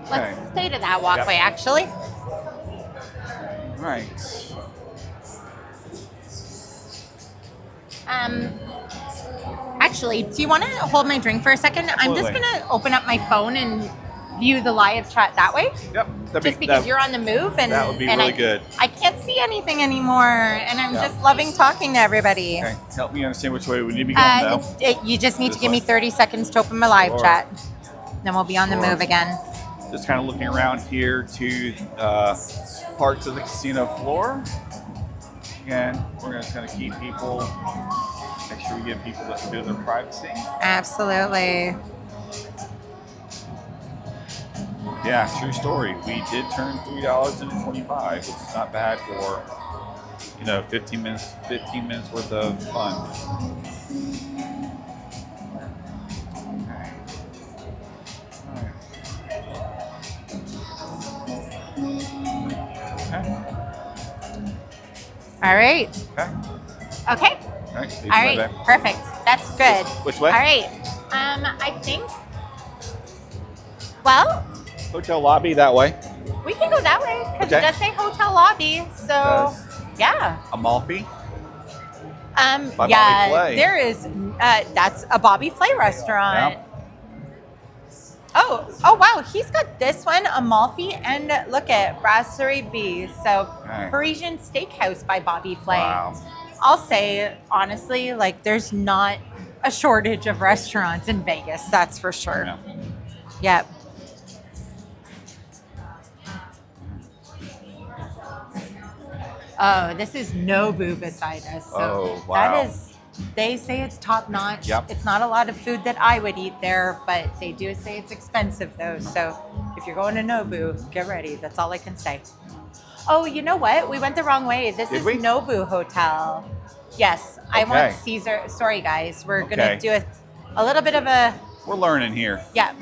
Let's stay to that walkway, actually. Right. Actually, do you want to hold my drink for a second? Absolutely. I'm just going to open up my phone and view the live chat that way. Yep. Just because you're on the move, and that would be really good. I can't see anything anymore, and I'm just loving talking to everybody. Okay. Help me understand which way we need to be going now. You just need to give me 30 seconds to open my live chat. Then we'll be on the move again. Just kind of looking around here to parts of the casino floor. Again, we're just going to keep people, make sure we give people a bit of their privacy. Absolutely. Yeah, true story. We did turn $3 into $25, which is not bad for 15 minutes worth of fun. All right. Okay. All right. All right. Perfect. That's good. Which way? All right. I think. Well. Hotel lobby that way. We can go that way because it does say hotel lobby. So yeah. Amalfi. There is. That's a Bobby Flay restaurant. Yeah. Oh wow, he's got this one, Amalfi, and look at Brasserie B. So Parisian Steakhouse by Bobby Flay. Wow. I'll say honestly, like there's not a shortage of restaurants in Vegas, that's for sure. Yeah. Yep. Oh, this is Nobu beside us. So that is. They say it's top notch. Yep. It's not a lot of food that I would eat there, but they do say it's expensive though. So if you're going to Nobu, get ready. That's all I can say. Oh, you know what? We went the wrong way. This is Nobu Hotel. Yes, I want Caesar. Sorry, guys. We're going to do a little bit of a... We're learning here. Yeah.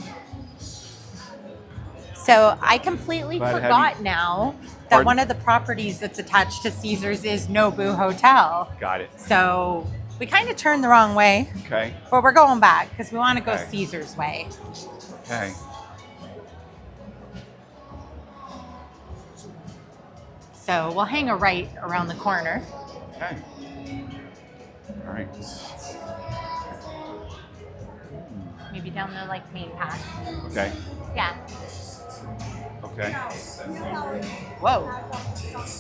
So I completely forgot now one of the properties that's attached to Caesar's is Nobu Hotel. Got it. So We kind of turned the wrong way, Okay. but we're going back because we want to go Okay. Caesar's way. Okay. So we'll hang a right around the corner. Okay. All right. Maybe down the like main path. Okay. Yeah. Okay. Whoa.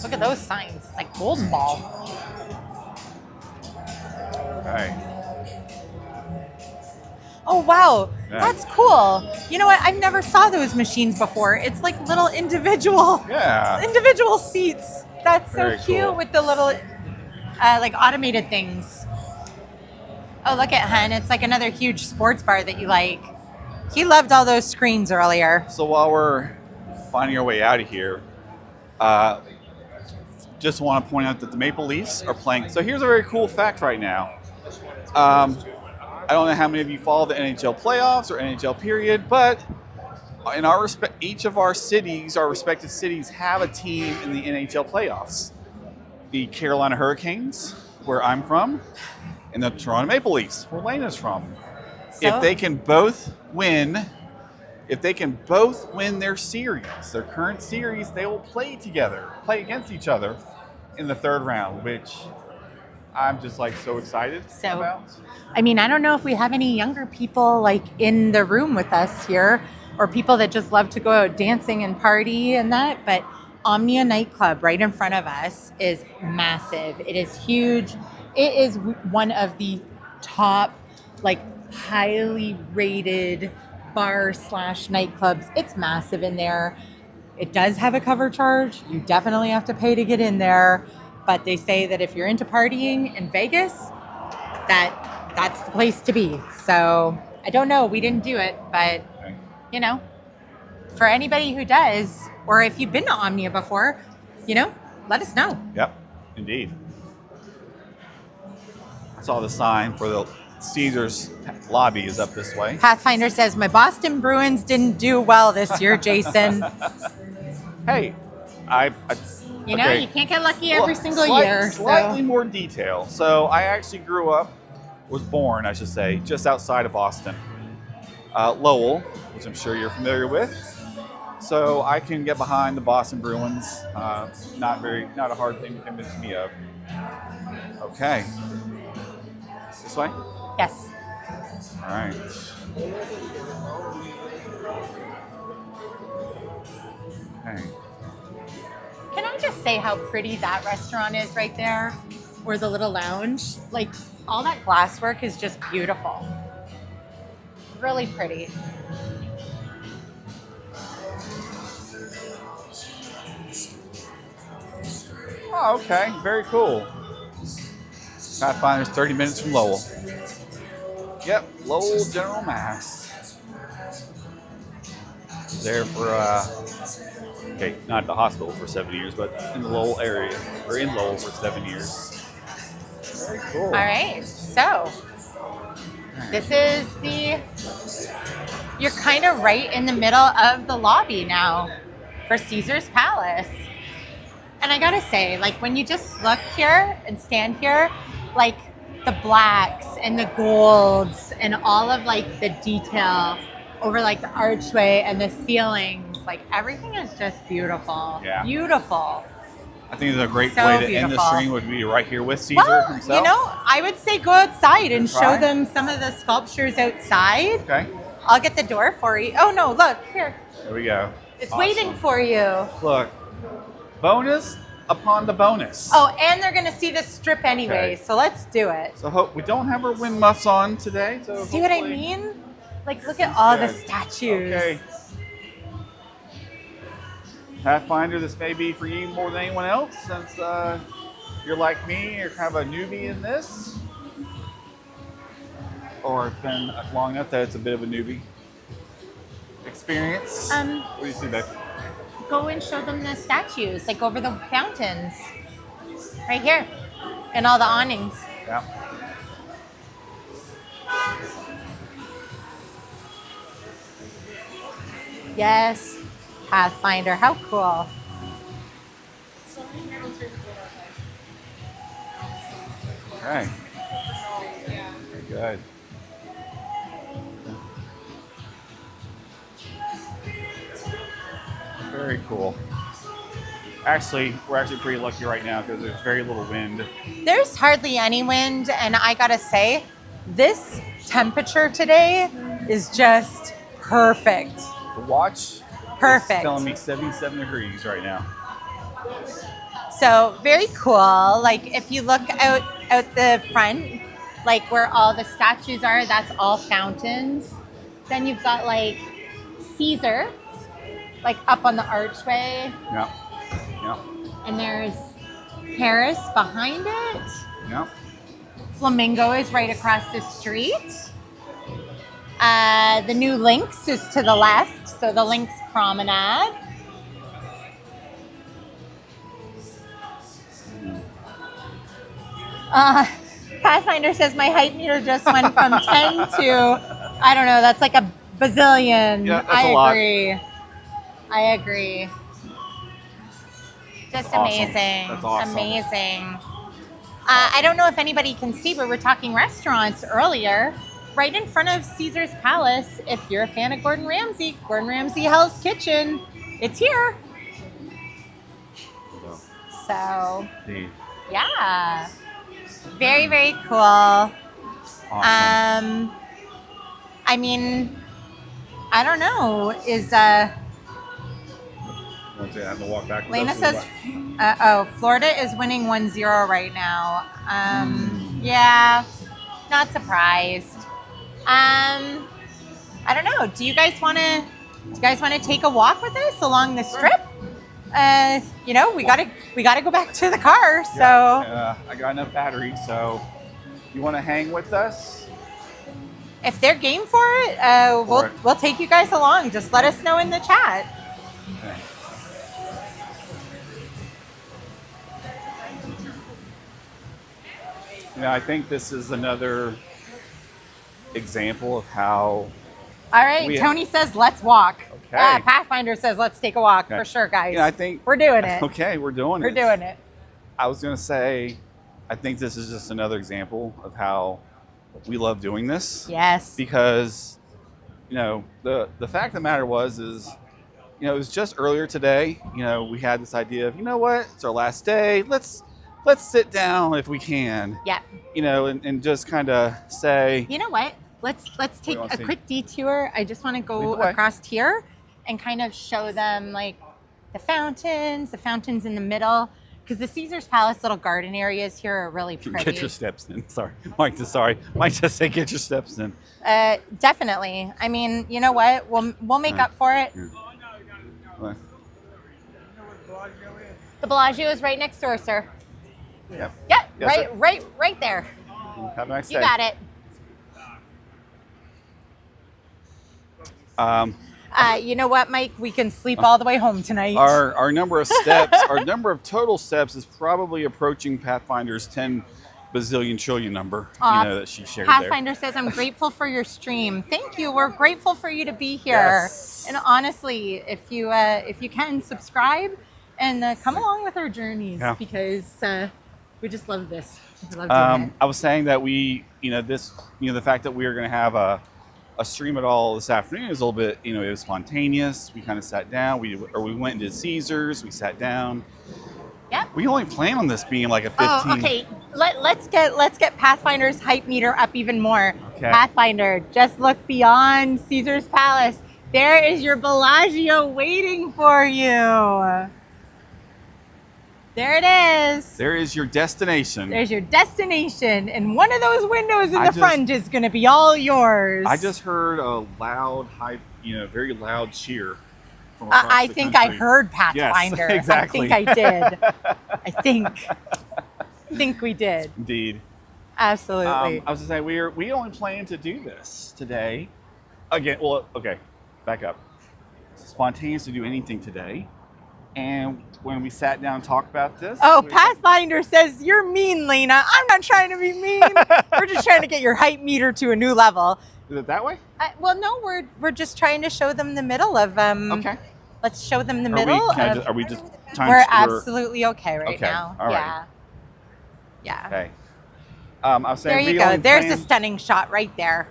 Look at those signs. Like Golden Ball. Okay. Oh, wow. Yeah. That's cool. You know what? I've never saw those machines before. It's like little individual seats. That's so Very cute cool. with the little like automated things. Oh, look at Hen. It's like another huge sports bar that you like. He loved all those screens earlier. So while we're finding our way out of here, just want to point out that the Maple Leafs are playing. So here's a very cool fact right now. I don't know how many of you follow the NHL playoffs or NHL period, but in our each of our cities, our respective cities, have a team in the NHL playoffs. The Carolina Hurricanes, where I'm from, and the Toronto Maple Leafs, where Lena's from. So? If they can both win their series, their current series, they will play against each other in the third round, which I'm just like so excited about. I mean, I don't know if we have any younger people like in the room with us here or people that just love to go out dancing and party and that, but Omnia nightclub right in front of us is massive. It is huge. It is one of the top, like highly rated bar/nightclubs. It's massive in there. It does have a cover charge. You definitely have to pay to get in there. But they say that if you're into partying in Vegas, that's the place to be. So I don't know. We didn't do it, but you know, for anybody who does, or if you've been to Omnia before, you know, let us know. Yep, indeed. I saw the sign for the Caesar's lobby is up this way. Pathfinder says, my Boston Bruins didn't do well this year, Jason. Hey, You know, okay. you can't get lucky every single year. Slightly more detail. So I actually was born, I should say, just outside of Boston. Lowell, which I'm sure you're familiar with. So I can get behind the Boston Bruins. Not a hard thing to convince me of. Okay. This way? Yes. All right. Okay. Can I just say how pretty that restaurant is right there? Or the little lounge? Like, all that glasswork is just beautiful. Really pretty. Oh, okay. Very cool. Pathfinder's 30 minutes from Lowell. Yep, Lowell General Mass. There for, not at the hospital for 7 years, but in the Lowell area, or in Lowell for 7 years. Very cool. All right, so this is you're kind of right in the middle of the lobby now for Caesar's Palace. And I gotta say, like when you just look here and stand here, like the blacks and the golds and all of like the detail over like the archway and the ceilings, like everything is just beautiful. Yeah. Beautiful. I think it's a great So way to end the beautiful. stream would be right here with Caesar Well, himself. you know, I would say go outside and Try. show them some of the sculptures outside. Okay, I'll get the door for you. Oh no, look, here. there we go. It's Awesome. waiting for you. Look, bonus upon the bonus. Oh, and they're gonna see the strip anyway, Okay. so let's do it. So hope we don't have our wind muffs on today. So See what I hopefully- mean? Like, look at all the Good. statues. Okay. Pathfinder, this may be for you more than anyone else, since you're like me, you're kind of a newbie in this, or it's been long enough that it's a bit of a newbie experience. What do you see, babe? Go and show them the statues, like over the fountains. Right here. And all the awnings. Yeah. Yes. Pathfinder, how cool. Okay. Good. Very cool. Actually, we're actually pretty lucky right now because there's very little wind. There's hardly any wind, and I gotta say, this temperature today is just perfect. The watch Perfect. is telling me 77 degrees right now. So very cool. Like if you look out the front, like where all the statues are, that's all fountains. Then you've got like Caesar, like up on the archway. Yeah. Yeah. And there's Paris behind it. Yeah. Flamingo is right across the street. The new Lynx is to the left, so the Lynx Promenade. Pathfinder says my height meter just went from 10 to, I don't know, that's like a bazillion. Yeah, that's I a lot. agree. I agree. Just That's awesome. amazing. That's awesome. Amazing. I don't know if anybody can see, but we're talking restaurants earlier. Right in front of Caesar's Palace, if you're a fan of Gordon Ramsay Hell's Kitchen, it's here. So, Indeed. yeah. Very, very cool. Awesome. I mean, I don't know. Once I have to walk back. Lena says, Florida is winning 1-0 right now. Yeah, not surprised. I don't know. Do you guys want to take a walk with us along the strip? You know, we gotta go back to the car. So I got enough battery. So, you want to hang with us? if they're game for it, we'll take you guys along. Just let us know in the chat. Okay. You know, I think this is another example of how. All right, Tony says let's walk. Okay. Pathfinder says let's take a walk Okay. for sure, guys. Yeah, I think we're doing it. Okay, we're doing it. We're doing it. I was gonna say, I think this is just another example of how we love doing this. Yes. Because, you know, the fact of the matter is, you know, it was just earlier today. You know, we had this idea of, you know what, it's our last day. Let's sit down if we can. Yeah. You know, and just kind of say. You know what? Let's take a quick detour. I just want to go Lead the way. across here and kind of show them like the fountains in the middle. Because the Caesar's Palace little garden areas here are really pretty. Get your steps in. Sorry. Mike just say get your steps in. Definitely. I mean, you know what? We'll make up for it. Yeah. The Bellagio is right next door, sir. Yep. Yeah, Yes, right there. Have a nice day. You got it. You know what, Mike? We can sleep all the way home tonight. Our number of steps, our number of total steps is probably approaching Pathfinder's 10 bazillion trillion number. You know that she shared Pathfinder says, "I'm grateful for your stream. Thank you. We're grateful for you to be here. Yes. And honestly, if you can subscribe and come along with our journeys, because we just love this. We love doing it. I was saying that we, the fact that we are going to have a stream at all this afternoon is a little bit, it was spontaneous. We kind of sat down. We went into Caesar's. We sat down. Yep. We only plan on this being like a 15. Oh, okay. Let's get Pathfinder's hype meter up even more. Okay. Pathfinder, just look beyond Caesar's Palace. There is your Bellagio waiting for you. There it is. There is your destination. There's your destination. And one of those windows in the front is going to be all yours. I just heard a loud, very loud cheer. From I across the think country. I heard Pathfinder. Yes, exactly. I think I did. I think we did. Indeed. Absolutely. I was to say we only plan to do this today. Again, well, okay, back up. Spontaneous to do anything today, and when we sat down and talked about this. Pathfinder says you're mean, Lena. I'm not trying to be mean. We're just trying to get your hype meter to a new level. Is it that way? Well, no, we're just trying to show them the middle of Okay. Let's show them the middle. Are we just? We're absolutely okay right now. All right. Yeah. Okay. I was saying, There you we go. only There's a planned- stunning shot right there.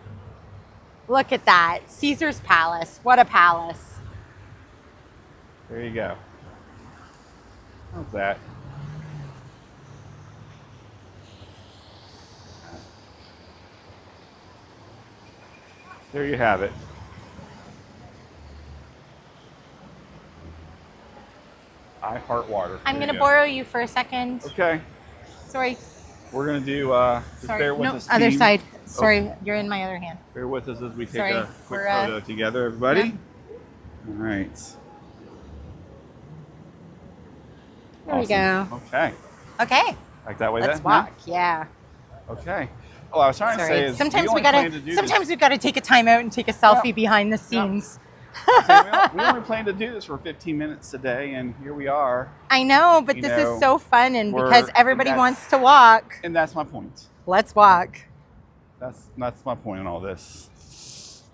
Look at that. Caesar's Palace. What a palace. There you go. How's that? There you have it. I heart water. I'm There going to you go. borrow you for a second. Okay. Sorry. We're going to do, just Sorry. bear with No, us. other team. side. Oh, Sorry, you're in my other hand. bear with us as we take Sorry, a quick we're, photo together, everybody. yeah. All right. There we go. Okay. Okay. Like that way Let's then? walk. Yeah. Yeah? Okay. Oh, I was trying to say Sorry. is Sometimes we only planned to gotta. do Sometimes we've got to take a time out and take a selfie Yeah. behind the scenes. we only planned to do this for 15 minutes today, and here we are. I know, but You this know, is so fun, and we're- because everybody that's- wants to walk, And that's my point. let's walk. That's my point in all this.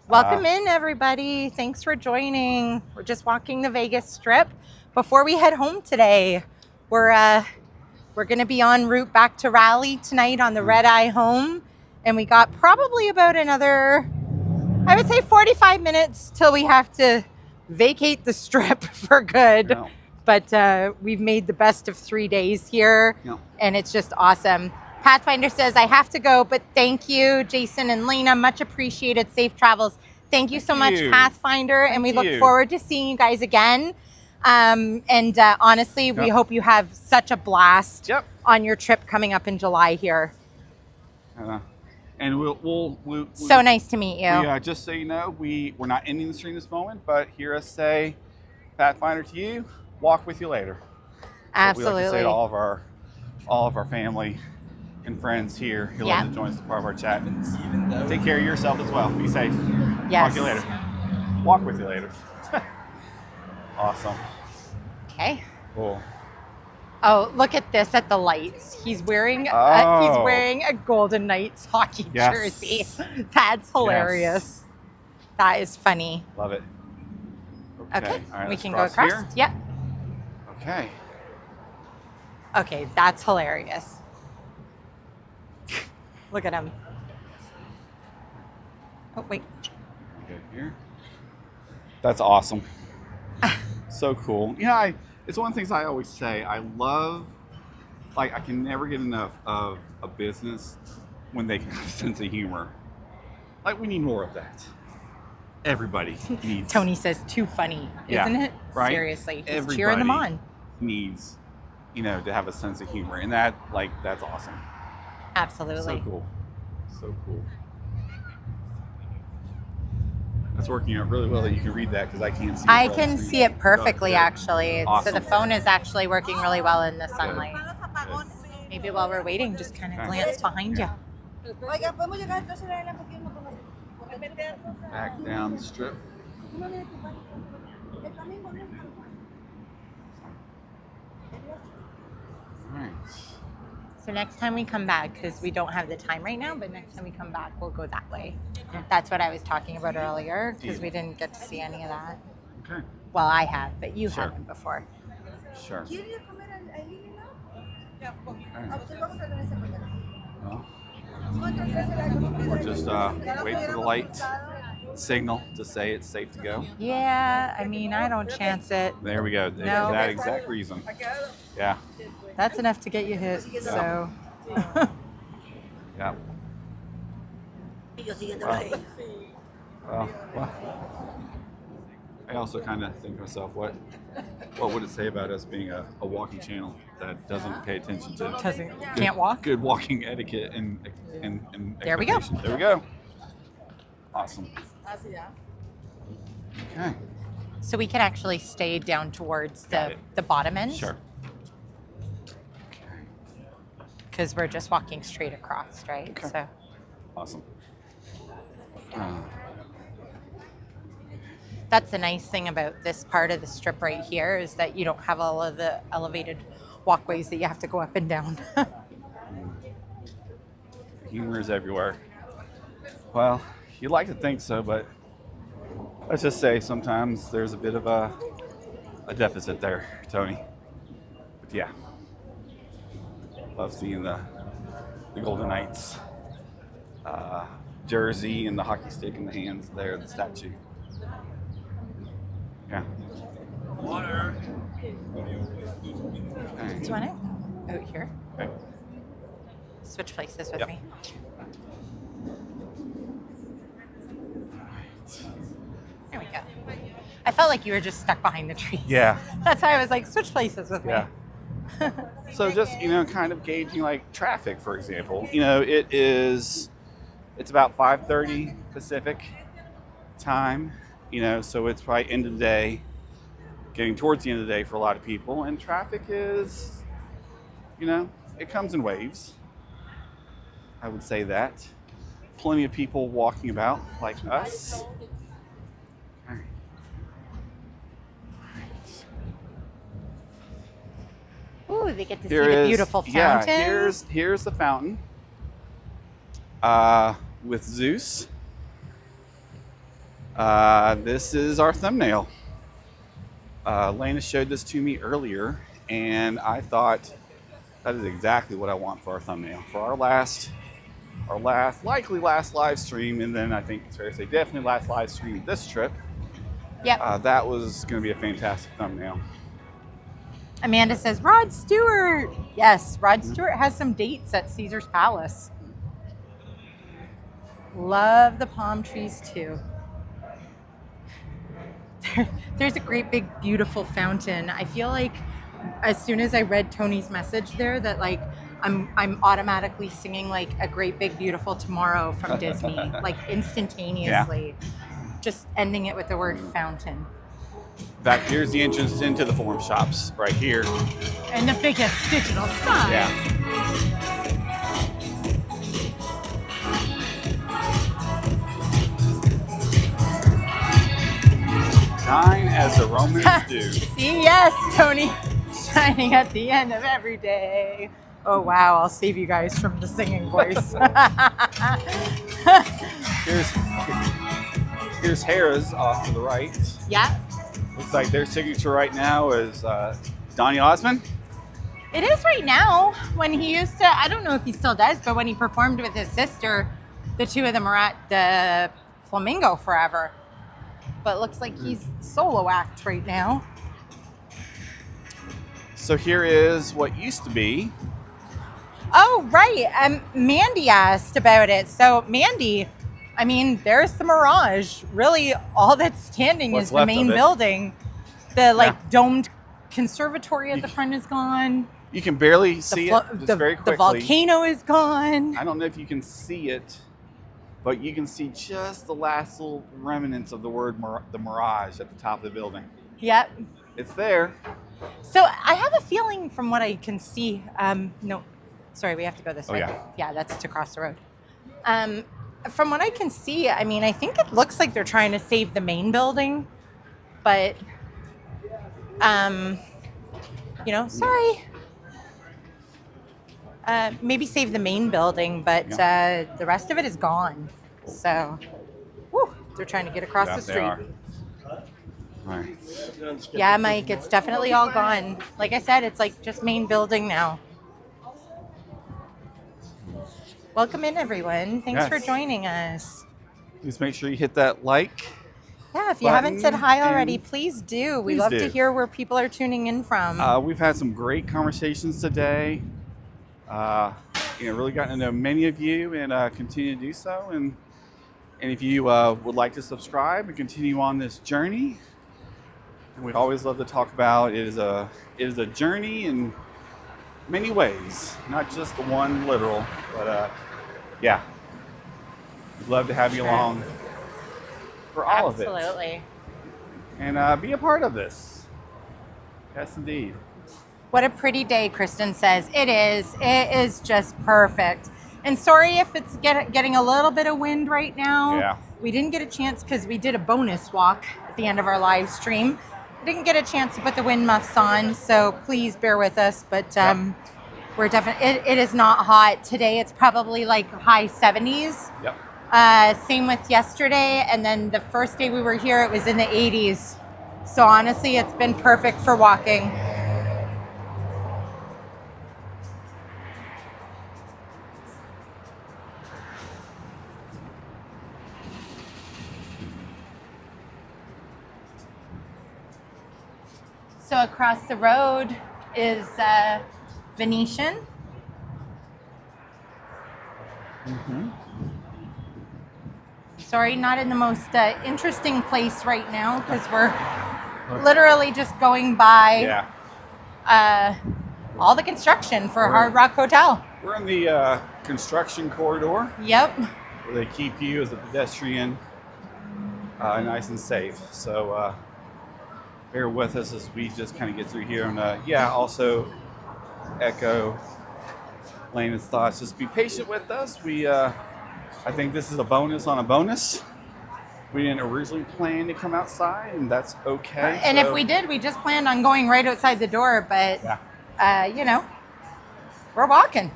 Welcome in, everybody. Thanks for joining. We're just walking the Vegas Strip before we head home today. We're going to be en route back to Raleigh tonight on the red eye home, and we got probably about another, I would say, 45 minutes till we have to vacate the Strip for good. No. But we've made the best of 3 days here, No. and it's just awesome. Pathfinder says, I have to go, but thank you, Jason and Lena. Much appreciated. Safe travels. Thank you so much, you. Pathfinder, and we Thank look you. forward to seeing you guys again. Honestly, we Yep. hope you have such a blast Yep. on your trip coming up in July here. And we'll So nice to meet you. we, just so you know, we're not ending the stream this moment, but hear us say, Pathfinder to you, walk with you later. So we like to say Absolutely. to all of our family and friends here who Yeah. love to join us as part of our chat. Take care of yourself as well. Be safe. Yes. Talk to you later. Walk with you later. Awesome. Okay. Cool. Oh, look at this at the lights. He's wearing Oh. a Golden Knights hockey Yes. jersey. That's hilarious. That is funny. Love it. Okay, All right, we let's can go across. here. Yep. Okay. Okay, that's hilarious. Look at him. Oh, wait. Okay, here. That's awesome. So cool. You know, it's one of the things I always say. I love, like, I can never get enough of a business when they can have a sense of humor. Like, we need more of that. Everybody needs. Tony says, too funny, Yeah, isn't it? right? Seriously. He's Everybody cheering them on. needs, to have a sense of humor, and that's awesome. Absolutely. So cool. So cool. That's working out really well that you can read that because I can't see it. I all can the see it perfectly, Good. actually. Awesome. So the phone is actually working really well in the sunlight. Maybe while we're waiting, just kind of Okay. glance behind you. Oiga, podemos llegar entonces a la porque no conozco. Back down the strip. All right. So next time we come back, because we don't have the time right now, but next time we come back, we'll go that way. That's what I was talking about earlier, because we didn't get to see any of that. Okay. Well, I have, but you Sure. haven't before. Sure. ¿Quiere ir a comer ahí, no? Ya, Okay. pues vamos a organizar primero. Well, Nosotros tres era- we're just waiting for the light signal to say it's safe to go. Yeah, I mean, I don't chance it. There we go. No. For that exact reason. Yeah. That's enough to get you hit, so. Yeah. Yo siguiendo Wow. ahí. Well, I also kind of think to myself, what would it say about us being a walking channel that doesn't pay attention to Can't walk? good walking etiquette and There we go. expectations. There we go. Awesome. Okay. So we can actually stay down towards Got the, it. the bottom end. Sure. Because we're just walking straight across, right? Okay. So Awesome. that's the nice thing about this part of the strip right here is that you don't have all of the elevated walkways that you have to go up and down. Humor is everywhere. Well, you'd like to think so, but let's just say sometimes there's a bit of a deficit there, Tony. But yeah, love seeing the the Golden Knights jersey and the hockey stick in the hands there, the statue. Yeah. Water. Do you want it? Oh, here. Okay. Switch places with Yep. me. There we go. I felt like you were just stuck behind the trees. Yeah. That's why I was like, switch places with me. Yeah. So just, kind of gauging like traffic, for example. It's about 5:30 Pacific time, so it's probably end of the day, getting towards the end of the day for a lot of people. And traffic is, it comes in waves. I would say that. Plenty of people walking about like us. All right. Ooh, they get to see the beautiful fountain. Yeah, here's the fountain with Zeus. This is our thumbnail. Lena showed this to me earlier, and I thought that is exactly what I want for our thumbnail for our likely last live stream, and then I think it's fair to say definitely last live stream of this trip. Yep. That was going to be a fantastic thumbnail. Amanda says, Rod Stewart. Yes, Rod Stewart has some dates at Caesar's Palace. Love the palm trees too. There's a great big beautiful fountain. I feel like as soon as I read Tony's message there that like I'm automatically singing like a great big beautiful tomorrow from Disney, like instantaneously. Yeah. Just ending it with the word fountain. In fact, here's the entrance into the Forum Shops right here. And the biggest digital sign. Yeah. Shine as the Romans do. See, yes, Tony. Shining at the end of every day. Oh, wow. I'll save you guys from the singing voice. Here's Harrah's off to the right. Yeah. Looks like their signature right now is Donny Osmond. It is right now. When he used to, I don't know if he still does, but when he performed with his sister, the two of them are at the Flamingo forever. But it looks like he's solo act right now. So here is what used to be. Oh, right. Mandy asked about it. So Mandy, I mean, there's the Mirage. Really, all that's standing is the main building. The domed conservatory at the front is gone. You can barely see it just very quickly. The volcano is gone. I don't know if you can see it, but you can see just the last little remnants of the word the Mirage at the top of the building. Yep. It's there. So I have a feeling from what I can see. No, sorry, we have to go this way. Yeah, that's to cross the road. From what I can see, I mean, I think it looks like they're trying to save the main building, but, sorry. Maybe save the main building, but the rest of it is gone. So, they're trying to get across the street. All right. Yeah, Mike, it's definitely all gone. Like I said, it's like just main building now. Welcome in, everyone. Thanks for joining us. Please make sure you hit that like. Yeah, if you haven't said hi already, please do. We love to hear where people are tuning in from. We've had some great conversations today. Really gotten to know many of you and continue to do so. And if you would like to subscribe and continue on this journey, and we always love to talk about it is a journey in many ways, not just the one literal, but we'd love to have you along for all of it. Absolutely. And be a part of this. Yes, indeed. What a pretty day, Kristen says. It is. It is just perfect. And sorry if it's getting a little bit of wind right now. Yeah. We didn't get a chance because we did a bonus walk at the end of our live stream. Didn't get a chance to put the wind muffs on, so please bear with us. But we're definitely, it is not hot. Today it's probably like high 70s. Yep. Same with yesterday. And then the first day we were here, it was in the 80s. So honestly, it's been perfect for walking. So across the road is Venetian. Sorry, not in the most interesting place right now because we're literally just going by all the construction for Hard Rock Hotel. We're in the construction corridor. Yep. Where they keep you as a pedestrian nice and safe. So bear with us as we just kind of get through here. And also echo Lena's thoughts. Just be patient with us. I think this is a bonus on a bonus. We didn't originally plan to come outside, and that's okay. And if we did, we just planned on going right outside the door, but, we're walking.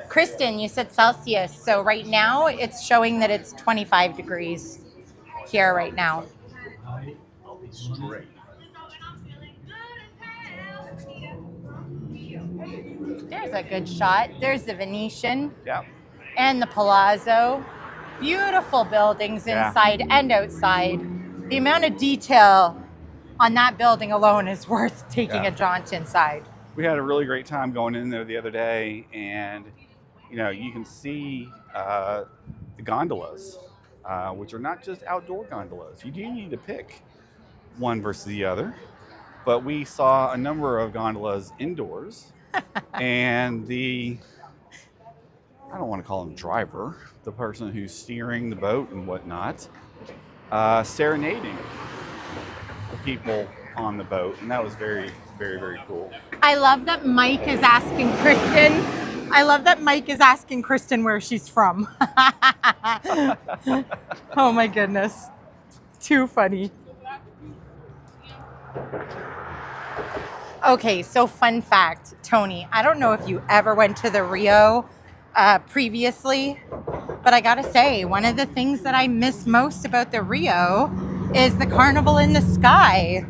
Kristen, you said Celsius. So right now it's showing that it's 25 degrees here right now. Straight. There's a good shot. There's the Venetian. Yep. And the Palazzo. Beautiful buildings inside and outside. The amount of detail on that building alone is worth taking a jaunt inside. We had a really great time going in there the other day, and you can see the gondolas, which are not just outdoor gondolas. You do need to pick one versus the other, but we saw a number of gondolas indoors, and I don't want to call him driver, the person who's steering the boat and whatnot, serenading the people on the boat, and that was very, very, very cool. I love that Mike is asking Kristen where she's from. Oh my goodness. Too funny. Okay, so fun fact, Tony, I don't know if you ever went to the Rio previously, but I gotta say, one of the things that I miss most about the Rio is the Carnival in the Sky.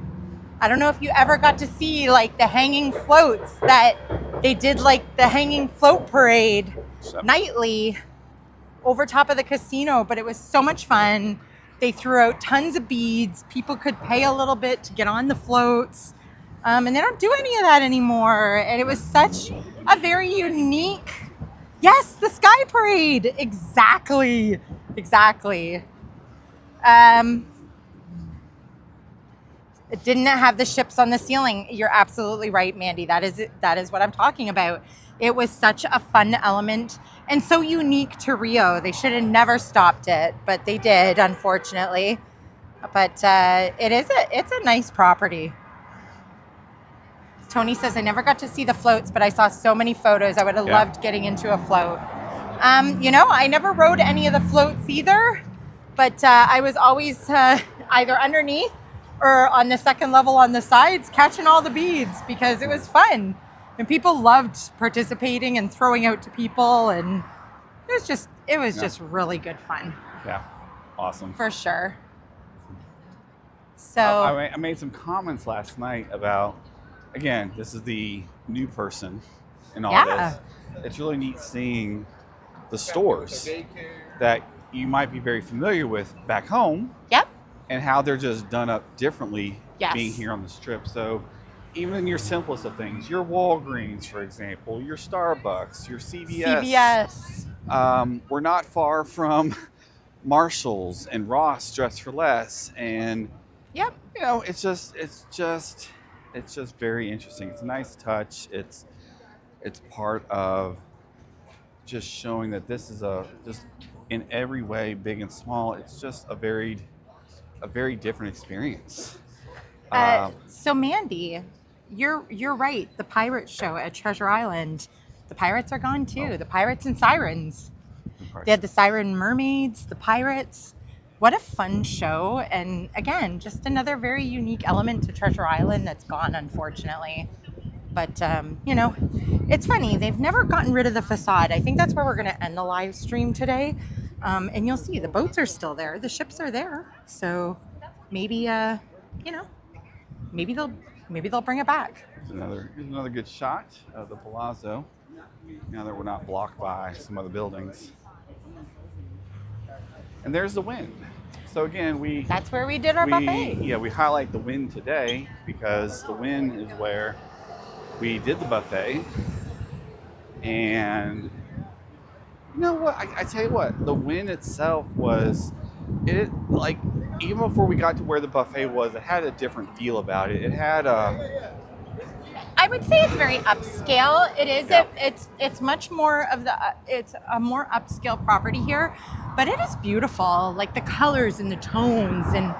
I don't know if you ever got to see like the hanging floats that they did, like the hanging float parade nightly over top of the casino, but it was so much fun. They threw out tons of beads. People could pay a little bit to get on the floats. And they don't do any of that anymore. And it was such a very unique, yes, the Sky Parade. Exactly. It didn't have the ships on the ceiling. You're absolutely right, Mandy. That is what I'm talking about. It was such a fun element and so unique to Rio. They should have never stopped it, but they did, unfortunately. But it's a nice property. Tony says, I never got to see the floats, but I saw so many photos. I would have loved getting into a float. I never rode any of the floats either, but I was always either underneath or on the second level on the sides, catching all the beads because it was fun. And people loved participating and throwing out to people. And it was just really good fun. Yeah, awesome. For sure. So I made some comments last night about, again, this is the new person in all this. It's really neat seeing the stores that you might be very familiar with back home. Yep. And how they're just done up differently Yes. being here on the strip. So even your simplest of things, your Walgreens, for example, your Starbucks, your CVS. We're not far from Marshall's and Ross Dress for Less. And yep. it's just very interesting. It's a nice touch. It's part of just showing that this is just in every way, big and small. It's just a very different experience. So Mandy, you're right. The pirate show at Treasure Island, the pirates are gone too. The pirates and sirens. They had the siren mermaids, the pirates. What a fun show. And again, just another very unique element to Treasure Island that's gone, unfortunately. But, it's funny. They've never gotten rid of the facade. I think that's where we're going to end the live stream today. And you'll see the boats are still there. The ships are there. So maybe, maybe they'll bring it back. Here's another good shot of the Palazzo. Now that we're not blocked by some other buildings. And there's the Wynn. So again, That's where we did our buffet. yeah, we highlight the Wynn today because the Wynn is where we did the buffet. And you know what? I tell you what, the Wynn itself was like even before we got to where the buffet was, it had a different feel about it. It had a I would say it's very upscale. It is. Yeah. It's much more of the. It's a more upscale property here, but it is beautiful. Like the colors and the tones and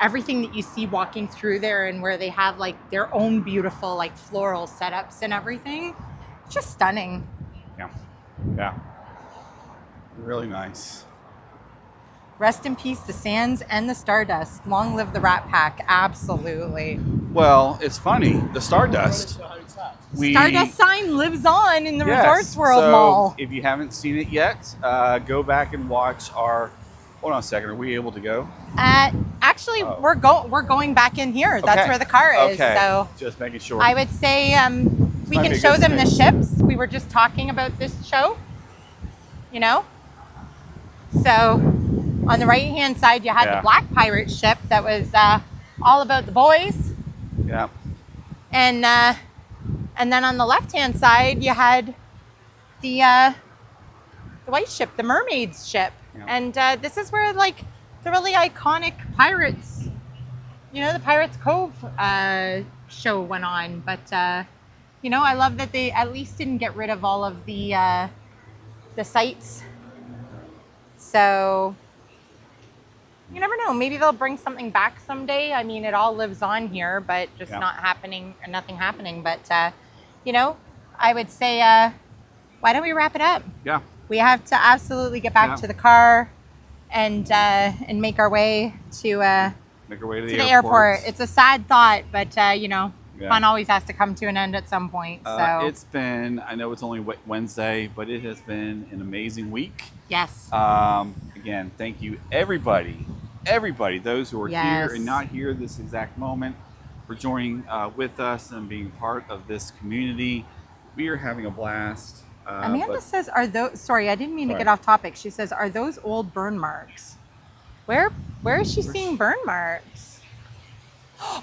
everything that you see walking through there, and where they have like their own beautiful like floral setups and everything. It's just stunning. yeah, yeah, really nice. Rest in peace, the Sands and the Stardust. Long live the Rat Pack. Absolutely. Well, it's funny. The Stardust. Stardust sign lives on in the Yes, Resorts World so Mall. if you haven't seen it yet, go back and watch our. Hold on a second. Are we able to go? Actually, we're going back in here. That's Okay. where the car is. Okay. So Just making sure. I would say we might can be a show good them the space. ships. We were just talking about this show, you know? So on the right-hand side, you had Yeah. the Black Pirate ship that was all about the boys. Yeah. And then on the left-hand side, you had the white ship, the Mermaids ship. Yeah. And this is where, like, the really iconic Pirates, you know, the Pirates Cove show went on. But, you know, I love that they at least didn't get rid of all of the sites. So you never know. Maybe they'll bring something back someday. I mean, it all lives on here, but just Yeah. not happening or nothing happening. But, you know, I would say, why don't we wrap it up? Yeah. We have to absolutely get back Yeah. to the car and make our way to Make our way to the the airport. It's a sad thought, but, you know, Yeah. fun always has to come to an end at some point. So, It's been. I know it's only Wednesday, but it has been an amazing week. yes. Again, thank you everybody, those who are Yes. here and not here this exact moment, for joining with us and being part of this community. We are having a blast. Amanda but- says, "Are those?" Sorry, I didn't mean to Sorry. get off topic. She says, "Are those old burn marks?" Where is she seeing burn marks?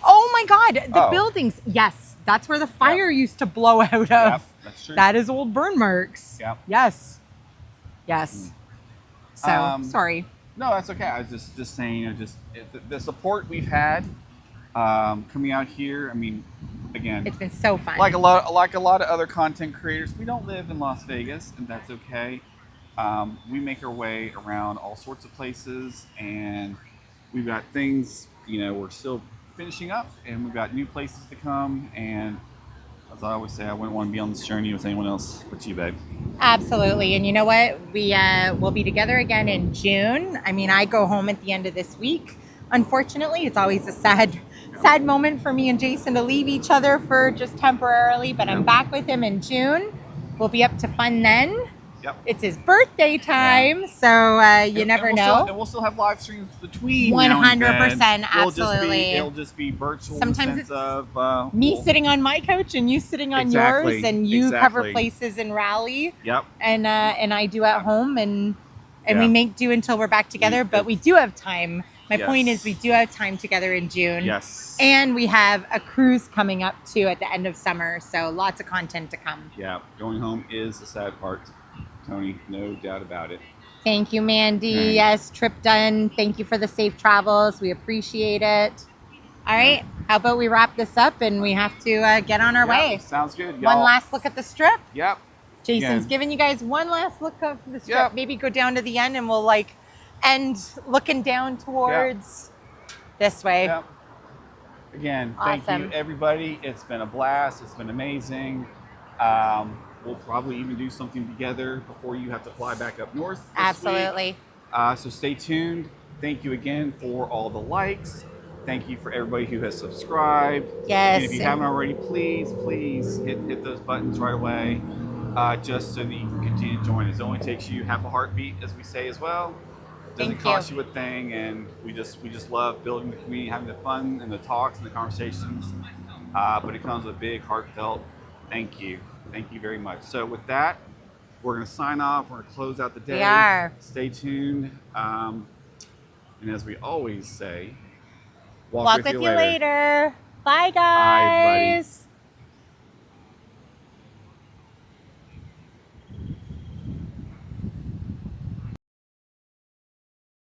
Oh my God! The Oh. buildings. Yes, that's where the fire used to blow out of. Yep, that's true. That is old burn marks. Yep. Yes. Yes. So Um, sorry. No, that's okay. I was just saying, the support we've had coming out here. I mean, again, It's been so fun. like a lot of other content creators, we don't live in Las Vegas, and that's okay. We make our way around all sorts of places, and we've got things. You know, we're still finishing up, and we've got new places to come. And as I always say, I wouldn't want to be on this journey with anyone else but you, babe. Absolutely. And you know what? We will be together again in June. I mean, I go home at the end of this week. Unfortunately, it's always a sad moment for me and Jason to leave each other for just temporarily, but I'm back with him in June. We'll be up to fun then. Yep. It's his birthday time, so you never and know. and we'll still have live streams between. now and 100%, then. absolutely. It'll just be virtual. Sometimes in the sense it's of Me we'll- sitting on my couch and you sitting on Exactly, yours, and you cover exactly. places in Raleigh, Yep. and I do at home, and we Yeah. make do until we're back together. But we do have time. My Yes. point is, we do have time together in June. Yes. And we have a cruise coming up too at the end of summer, so lots of content to come. Yeah, going home is the sad part, Tony. No doubt about it. Thank you, Mandy. Right. Yes, trip done. Thank you for the safe travels. We appreciate it. All right, how about we wrap this up and we have to get on our Yeah, way. sounds good. One Y'all. last look at the strip. Yep. Jason's Again. giving you guys one last look at the strip. Yep. Maybe go down to the end and we'll end looking down towards this way. Yep. Again, thank you Awesome. everybody. It's been a blast. It's been amazing. We'll probably even do something together before you have to fly back up north this Absolutely. week. So stay tuned. Thank you again for all the likes. Thank you for everybody who has subscribed. Yes. And if you haven't already, please hit those buttons right away, just so that you can continue to join us. It only takes you half a heartbeat, as we say as well. Doesn't Thank cost you. you a thing, and we just love building the community, having the fun and the talks and the conversations. But it comes with a big heartfelt thank you. Thank you very much. So with that, we're going to sign off. We're going to close out the day. We are. Stay tuned. And as we always say, Walk with you later. Bye, guys. buddy.